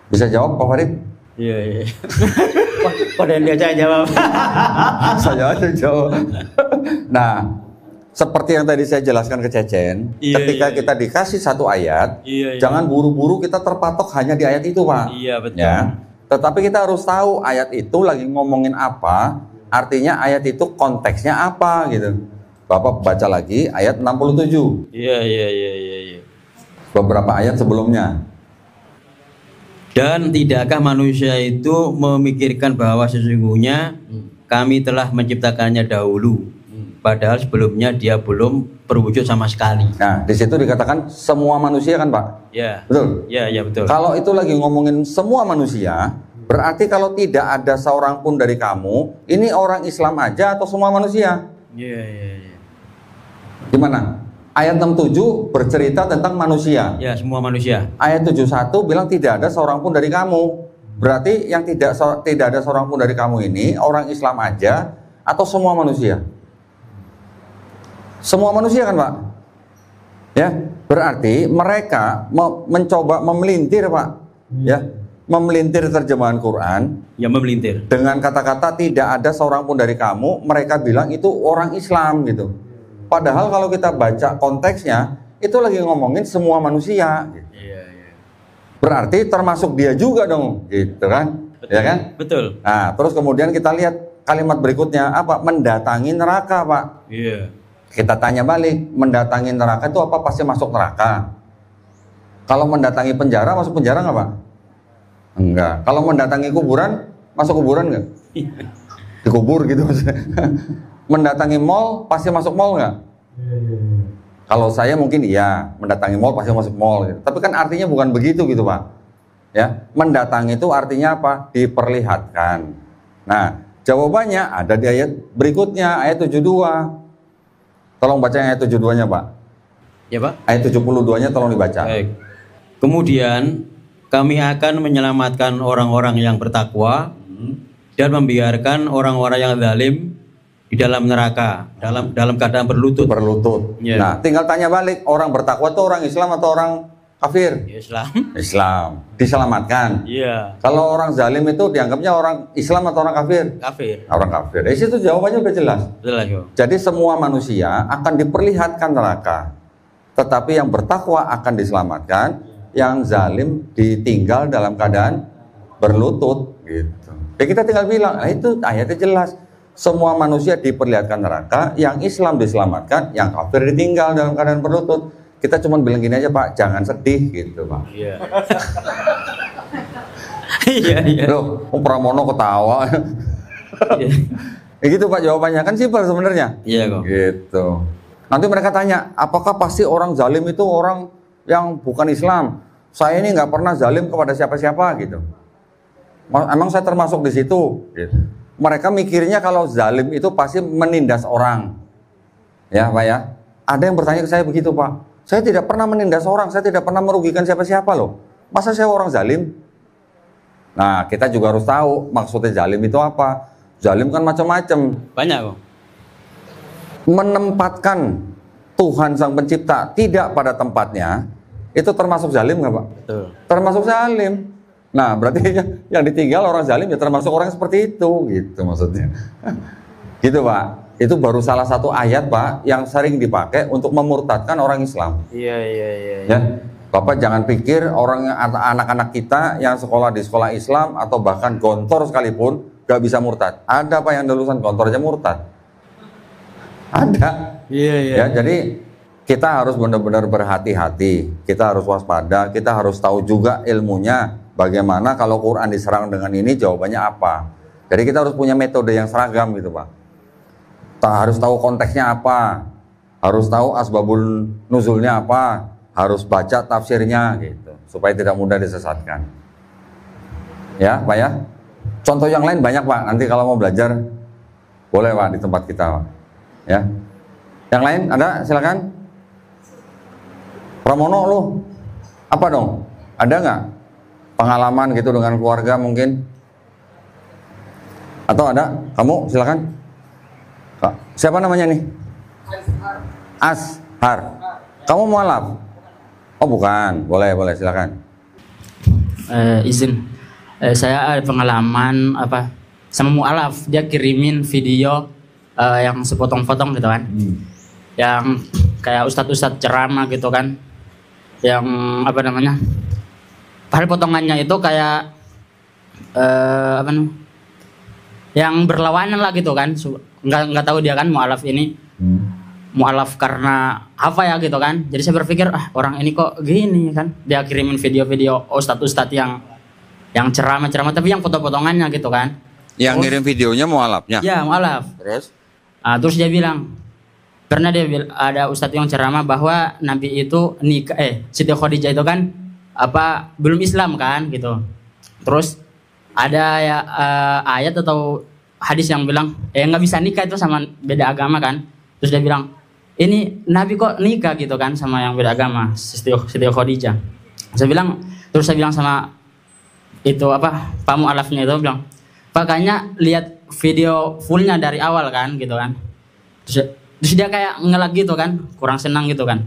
Bisa jawab Pak Farid? Iya. Kok ada yang diajak jawab? Saya aja jawab. Nah, seperti yang tadi saya jelaskan ke Cecen, ketika kita dikasih satu ayat, jangan buru-buru kita terpatok hanya di ayat itu Pak. Iya, betul. Ya. Tetapi kita harus tahu ayat itu lagi ngomongin apa, artinya ayat itu konteksnya apa gitu. Bapak baca lagi ayat 67. Iya. Beberapa ayat sebelumnya. Dan tidakkah manusia itu memikirkan bahwa sesungguhnya kami telah menciptakannya dahulu, padahal sebelumnya dia belum berwujud sama sekali. Nah, di situ dikatakan semua manusia kan, Pak? Ya. Betul? Ya, betul. Kalau itu lagi ngomongin semua manusia, berarti kalau tidak ada seorang pun dari kamu, ini orang Islam aja atau semua manusia? Iya. Gimana? Ayat 67 bercerita tentang manusia. Ya, semua manusia. Ayat 71 bilang tidak ada seorang pun dari kamu. Berarti yang tidak ada seorang pun dari kamu ini orang Islam aja atau semua manusia? Semua manusia kan, Pak? Ya, berarti mereka mencoba memelintir, Pak. Ya, memelintir terjemahan Quran. Ya, memelintir. Dengan kata-kata tidak ada seorang pun dari kamu, mereka bilang itu orang Islam gitu. Padahal kalau kita baca konteksnya, itu lagi ngomongin semua manusia. Iya. Berarti termasuk dia juga dong, gitu kan? Betul. Ya kan? Betul. Nah, terus kemudian kita lihat kalimat berikutnya apa? Mendatangi neraka, Pak. Iya. Kita tanya balik, mendatangi neraka itu apa? Pasti masuk neraka. Kalau mendatangi penjara, masuk penjara nggak, Pak? Enggak. Kalau mendatangi kuburan, masuk kuburan nggak? Dikubur gitu maksudnya. Mendatangi mall, pasti masuk mall nggak? Kalau saya mungkin iya, mendatangi mall pasti masuk mall gitu. Tapi kan artinya bukan begitu gitu, Pak. Ya, mendatangi itu artinya apa? Diperlihatkan. Nah, jawabannya ada di ayat berikutnya, ayat 72. Tolong baca ayat 72-nya, Pak. Ya, Pak. Ayat 72-nya tolong dibaca. Baik. Kemudian kami akan menyelamatkan orang-orang yang bertakwa dan membiarkan orang-orang yang zalim di dalam neraka, dalam keadaan berlutut. Ya. Nah, tinggal tanya balik, orang bertakwa itu orang Islam atau orang kafir? Islam. Islam. Diselamatkan. Iya. Kalau orang zalim itu dianggapnya orang Islam atau orang kafir? Kafir. Orang kafir. Di situ jawabannya udah jelas. Jelas, Yo. Jadi semua manusia akan diperlihatkan neraka. Tetapi yang bertakwa akan diselamatkan, yang zalim ditinggal dalam keadaan berlutut gitu. Ya kita tinggal bilang, nah itu ayatnya jelas. Semua manusia diperlihatkan neraka, yang Islam diselamatkan, yang kafir ditinggal dalam keadaan berlutut. Kita cuma bilang gini aja, Pak, jangan sedih gitu, Pak. Iya. Iya. Loh, Pramono ketawa. Ya gitu, Pak, jawabannya kan simpel sebenarnya. Iya, kok. Gitu. Nanti mereka tanya, apakah pasti orang zalim itu orang yang bukan Islam? Saya ini nggak pernah zalim kepada siapa-siapa gitu. Emang saya termasuk di situ? Gitu. Mereka mikirnya kalau zalim itu pasti menindas orang. Ya, Pak ya. Ada yang bertanya ke saya begitu, Pak. Saya tidak pernah menindas orang, saya tidak pernah merugikan siapa-siapa loh. Masa saya orang zalim? Nah, kita juga harus tahu maksudnya zalim itu apa. Zalim kan macam-macam. Banyak kok. Menempatkan Tuhan Sang Pencipta tidak pada tempatnya, itu termasuk zalim nggak, Pak? Betul. Termasuk zalim. Nah, berarti yang ditinggal orang zalim ya termasuk orang seperti itu, gitu maksudnya. Gitu, Pak. Itu baru salah satu ayat, Pak, yang sering dipakai untuk memurtadkan orang Islam. Iya. Ya, Bapak jangan pikir orang anak-anak kita yang sekolah di sekolah Islam atau bahkan gontor sekalipun gak bisa murtad. Ada, Pak, yang lulusan gontor aja murtad. Ada. Iya. Ya, jadi kita harus benar-benar berhati-hati. Kita harus waspada. Kita harus tahu juga ilmunya. Bagaimana kalau Quran diserang dengan ini, jawabannya apa? Jadi kita harus punya metode yang seragam gitu, Pak. Harus tahu konteksnya apa, harus tahu asbabul nuzulnya apa, harus baca tafsirnya gitu, supaya tidak mudah disesatkan. Ya, Pak ya. Contoh yang lain banyak, Pak. Nanti kalau mau belajar boleh, Pak, di tempat kita, Pak. Ya. Yang lain ada, silakan. Pramono lu, apa dong? Ada nggak pengalaman gitu dengan keluarga mungkin? Atau ada? Kamu silakan. Siapa namanya nih? Ashar. Kamu mualaf? Oh bukan, boleh silakan. Izin, saya ada pengalaman apa sama mualaf, dia kirimin video yang sepotong-potong gitu kan, yang kayak ustadz ceramah gitu kan, yang apa namanya, padahal potongannya itu kayak apa namanya, yang berlawanan lah gitu kan. Nggak tahu dia kan mualaf ini mualaf karena apa ya gitu kan. Jadi saya berpikir orang ini kok gini kan, dia kirimin video-video ustadz yang yang ceramah-ceramah tapi yang foto-potongannya gitu kan. Yang ngirim videonya mualafnya. Ya, mualaf. Terus dia bilang, karena ada ustadz yang ceramah bahwa Nabi itu nikah, Siti Khadijah itu kan belum Islam kan gitu. Terus ada ya, ayat atau hadis yang bilang nggak bisa nikah itu sama beda agama kan. Terus dia bilang, ini Nabi kok nikah gitu kan sama yang beda agama, Siti Khadijah. Terus saya bilang sama itu Pak mualafnya itu bilang, Pak kayaknya lihat video fullnya dari awal kan gitu kan. Terus dia kayak ngelag gitu kan, kurang senang gitu kan.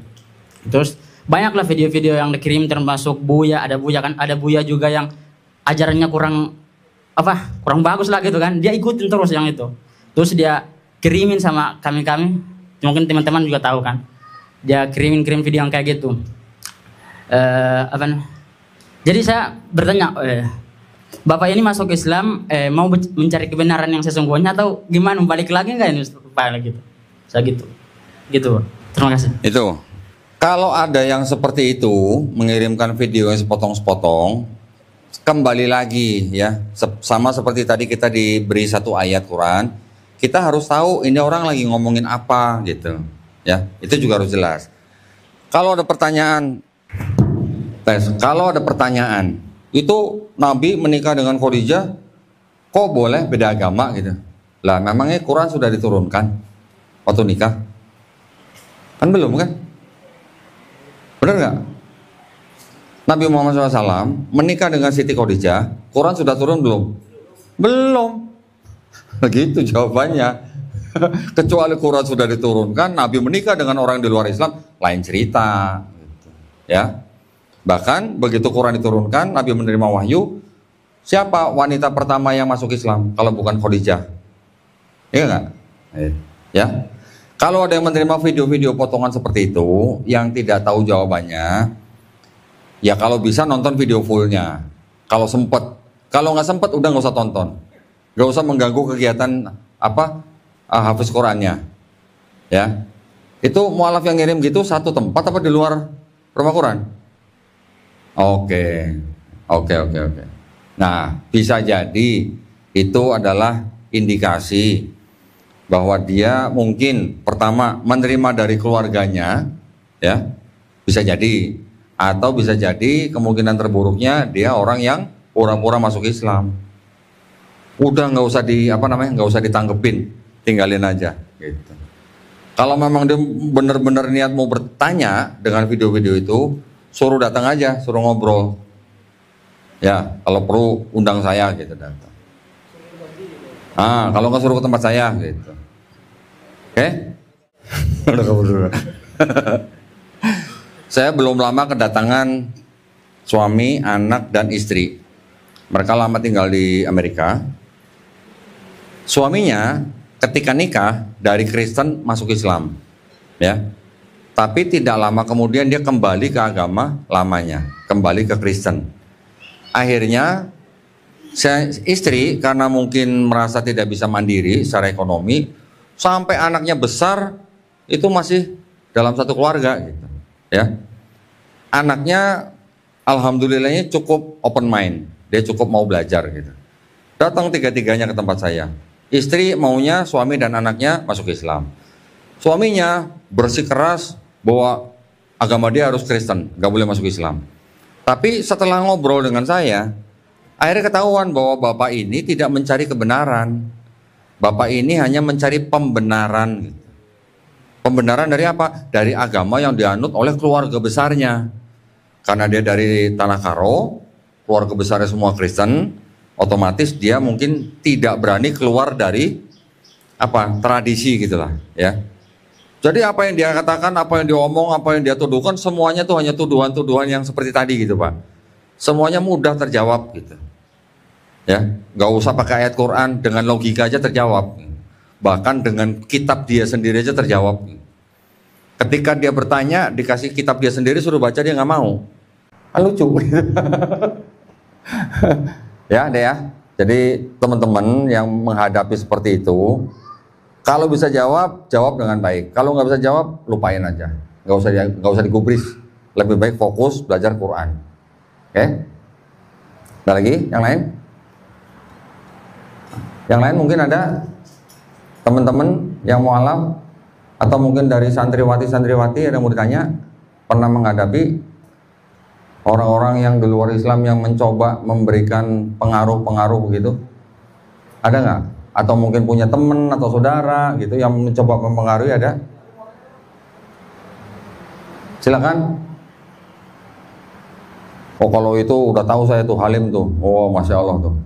Terus banyaklah video-video yang dikirim termasuk Buya, ada Buya juga yang ajarannya kurang bagus lah gitu kan. Dia ikutin terus yang itu. Terus dia kirimin sama kami, mungkin teman-teman juga tahu kan. Dia kirim video yang kayak gitu. Jadi saya bertanya, Bapak ini masuk Islam mau mencari kebenaran yang sesungguhnya atau gimana, balik lagi nggak ini Pak gitu? Saya gitu. Terima kasih. Itu. Kalau ada yang seperti itu mengirimkan video yang sepotong-sepotong, kembali lagi ya, sama seperti tadi kita diberi satu ayat Quran, kita harus tahu ini orang lagi ngomongin apa gitu. Ya, itu juga harus jelas. Kalau ada pertanyaan, itu Nabi menikah dengan Khadijah, kok boleh beda agama gitu? Lah memangnya Quran sudah diturunkan waktu nikah? Kan belum kan? Benar nggak? Nabi Muhammad SAW menikah dengan Siti Khadijah, Quran sudah turun belum? Belum. Begitu jawabannya. Kecuali Quran sudah diturunkan, Nabi menikah dengan orang di luar Islam, lain cerita. Gitu. Ya. Bahkan begitu Quran diturunkan, Nabi menerima wahyu, siapa wanita pertama yang masuk Islam kalau bukan Khadijah? Iya nggak? Ya. Kalau ada yang menerima video-video potongan seperti itu yang tidak tahu jawabannya, ya kalau bisa nonton video fullnya. Kalau sempet, kalau nggak sempet udah nggak usah tonton, nggak usah mengganggu kegiatan hafiz Qurannya. Ya, itu mualaf yang ngirim gitu satu tempat apa di luar rumah Quran? Oke. Nah, bisa jadi itu adalah indikasi bahwa dia mungkin pertama menerima dari keluarganya, ya, bisa jadi, atau bisa jadi kemungkinan terburuknya dia orang yang pura-pura masuk Islam. Udah nggak usah ditanggepin, tinggalin aja. Gitu. Kalau memang dia benar-benar niat mau bertanya dengan video-video itu, suruh datang aja, suruh ngobrol. Ya, kalau perlu undang saya gitu datang. Kalau nggak suruh ke tempat saya gitu. Oke? Saya belum lama kedatangan suami, anak, dan istri. Mereka lama tinggal di Amerika. Suaminya ketika nikah dari Kristen masuk Islam, ya. Tapi tidak lama kemudian dia kembali ke agama lamanya, kembali ke Kristen. Akhirnya istri karena mungkin merasa tidak bisa mandiri secara ekonomi, sampai anaknya besar itu masih dalam satu keluarga gitu. Ya, anaknya alhamdulillahnya cukup open mind, dia cukup mau belajar gitu. Datang tiga-tiganya ke tempat saya. Istri maunya suami dan anaknya masuk Islam. Suaminya bersikeras bahwa agama dia harus Kristen, gak boleh masuk Islam. Tapi setelah ngobrol dengan saya, akhirnya ketahuan bahwa bapak ini tidak mencari kebenaran. Bapak ini hanya mencari pembenaran. Pembenaran dari apa? Dari agama yang dianut oleh keluarga besarnya. Karena dia dari Tanah Karo, keluarga besarnya semua Kristen, otomatis dia mungkin tidak berani keluar dari tradisi gitulah, ya. Jadi apa yang dia katakan, apa yang dia omong, apa yang dia tuduhkan, semuanya tuh hanya tuduhan-tuduhan yang seperti tadi gitu Pak. Semuanya mudah terjawab gitu. Ya, nggak usah pakai ayat Quran, dengan logika aja terjawab. Bahkan dengan kitab dia sendiri aja terjawab. Ketika dia bertanya, dikasih kitab dia sendiri suruh baca, dia nggak mau. Lucu. Ya, deh ya. Jadi teman-teman yang menghadapi seperti itu, kalau bisa jawab, jawab dengan baik. Kalau nggak bisa jawab, lupain aja. Nggak usah digubris. Lebih baik fokus belajar Quran. Oke? Ada lagi yang lain? Yang lain mungkin ada teman-teman yang mualaf atau mungkin dari santriwati-santriwati ada yang mau ditanya, pernah menghadapi orang-orang yang di luar Islam yang mencoba memberikan pengaruh-pengaruh gitu? Ada nggak? Atau mungkin punya teman atau saudara gitu yang mencoba mempengaruhi, ada? Silakan. Oh kalau itu udah tahu saya tuh, Halim tuh. Oh Masya Allah tuh.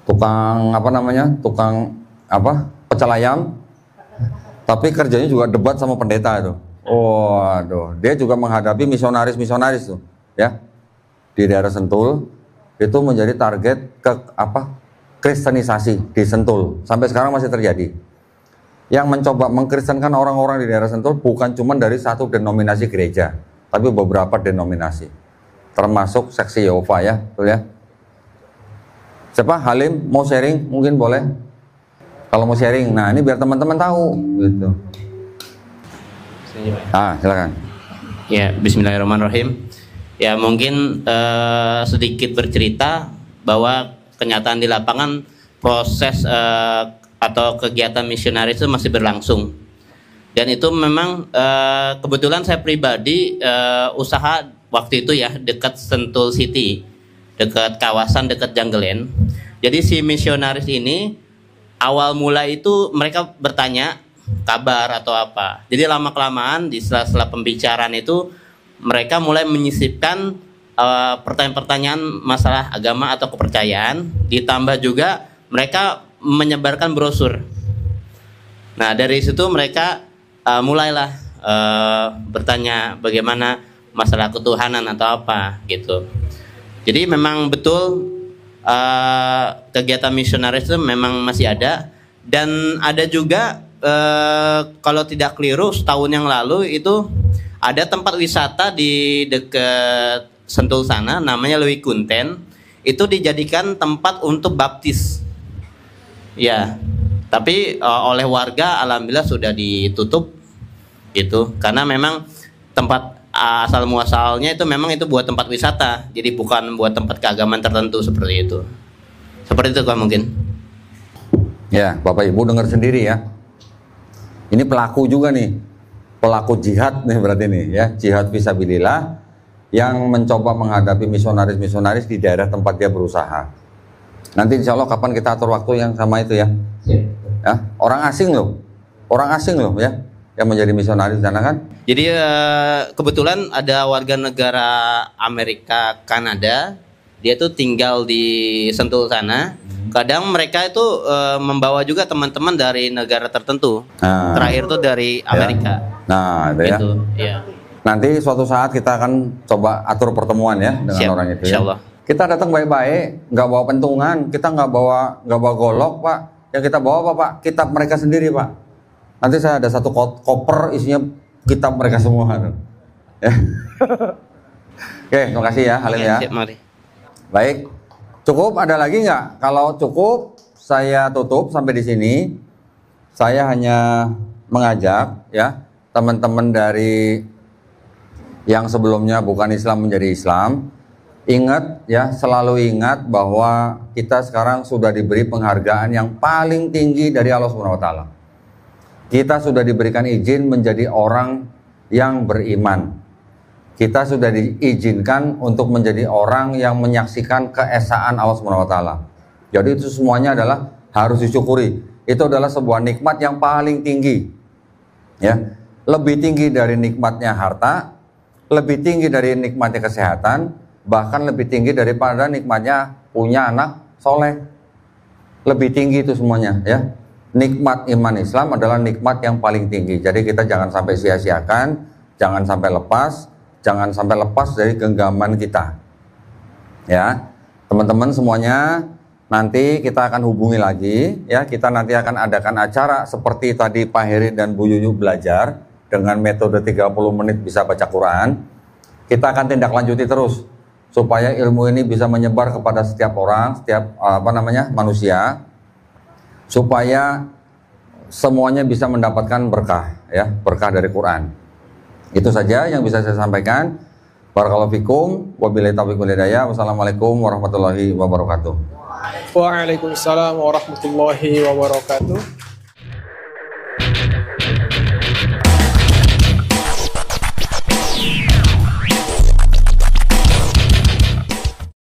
Tukang apa namanya? Tukang apa? Pecel ayam. Tapi kerjanya juga debat sama pendeta itu. Oh aduh. Dia juga menghadapi misionaris-misionaris tuh. Ya. Di daerah Sentul itu menjadi target ke apa? Kristenisasi di Sentul. Sampai sekarang masih terjadi. Yang mencoba mengkristenkan orang-orang di daerah Sentul bukan cuma dari satu denominasi gereja, tapi beberapa denominasi, termasuk seksi Yehova ya, betul ya. Siapa? Halim mau sharing? Mungkin boleh. Kalau mau sharing, nah ini biar teman-teman tahu, gitu. Silakan. Ya, Bismillahirrahmanirrahim. Ya mungkin sedikit bercerita bahwa kenyataan di lapangan proses atau kegiatan misionaris itu masih berlangsung, dan itu memang kebetulan saya pribadi usaha waktu itu ya dekat Sentul City, dekat kawasan dekat Janggelen. Jadi si misionaris ini awal mula itu mereka bertanya kabar atau apa. Jadi lama kelamaan di sela-sela pembicaraan itu mereka mulai menyisipkan pertanyaan-pertanyaan masalah agama atau kepercayaan, ditambah juga mereka menyebarkan brosur. Nah dari situ mereka mulailah bertanya bagaimana masalah ketuhanan atau apa gitu. Jadi memang betul kegiatan misionaris itu memang masih ada, dan ada juga kalau tidak keliru setahun yang lalu itu ada tempat wisata di dekat Sentul sana namanya Lewi Kunten, itu dijadikan tempat untuk baptis. Ya, tapi oleh warga alhamdulillah sudah ditutup gitu, karena memang tempat asal muasalnya itu memang itu buat tempat wisata, jadi bukan buat tempat keagamaan tertentu seperti itu. Seperti itu kan mungkin. Ya, Bapak Ibu dengar sendiri ya. Ini pelaku juga nih, pelaku jihad nih berarti nih ya, jihad fisabilillah yang mencoba menghadapi misionaris-misionaris di daerah tempat dia berusaha. Nanti insya Allah kapan kita atur waktu yang sama itu ya. Ya, orang asing loh ya, yang menjadi misionaris di sana kan. Jadi kebetulan ada warga negara Amerika Kanada, dia tuh tinggal di Sentul sana. Kadang mereka itu membawa juga teman-teman dari negara tertentu. Terakhir tuh dari Amerika. Ya. Nah, itu gitu, ya. Nanti suatu saat kita akan coba atur pertemuan ya dengan orang itu. Insyaallah. Ya. Kita datang baik-baik, nggak bawa pentungan, kita nggak bawa golok Pak. Yang kita bawa apa Pak? Kitab mereka sendiri Pak. Nanti saya ada satu koper isinya kitab mereka semua. Ya. Oke, terima kasih ya Halim ya. Siap, mari. Baik, cukup. Ada lagi nggak? Kalau cukup, saya tutup sampai di sini. Saya hanya mengajak ya teman-teman dari yang sebelumnya bukan Islam menjadi Islam. Ingat ya, selalu ingat bahwa kita sekarang sudah diberi penghargaan yang paling tinggi dari Allah Subhanahu wa taala. Kita sudah diberikan izin menjadi orang yang beriman. Kita sudah diizinkan untuk menjadi orang yang menyaksikan keesaan Allah Subhanahu wa taala. Jadi itu semuanya adalah harus disyukuri. Itu adalah sebuah nikmat yang paling tinggi. Ya, lebih tinggi dari nikmatnya harta, lebih tinggi dari nikmatnya kesehatan, bahkan lebih tinggi daripada nikmatnya punya anak soleh. Lebih tinggi itu semuanya ya. Nikmat iman Islam adalah nikmat yang paling tinggi. Jadi kita jangan sampai sia-siakan, jangan sampai lepas dari genggaman kita. Ya, teman-teman semuanya, nanti kita akan hubungi lagi ya. Kita nanti akan adakan acara seperti tadi Pak Heri dan Bu Yuyu belajar dengan metode 30 menit bisa baca Quran. Kita akan tindak lanjuti terus supaya ilmu ini bisa menyebar kepada setiap orang, setiap manusia, supaya semuanya bisa mendapatkan berkah ya, berkah dari Quran. Itu saja yang bisa saya sampaikan. Barakallahu fikum, wabillahi taufiq wal hidayah. Wassalamualaikum warahmatullahi wabarakatuh. Waalaikumsalam warahmatullahi wabarakatuh.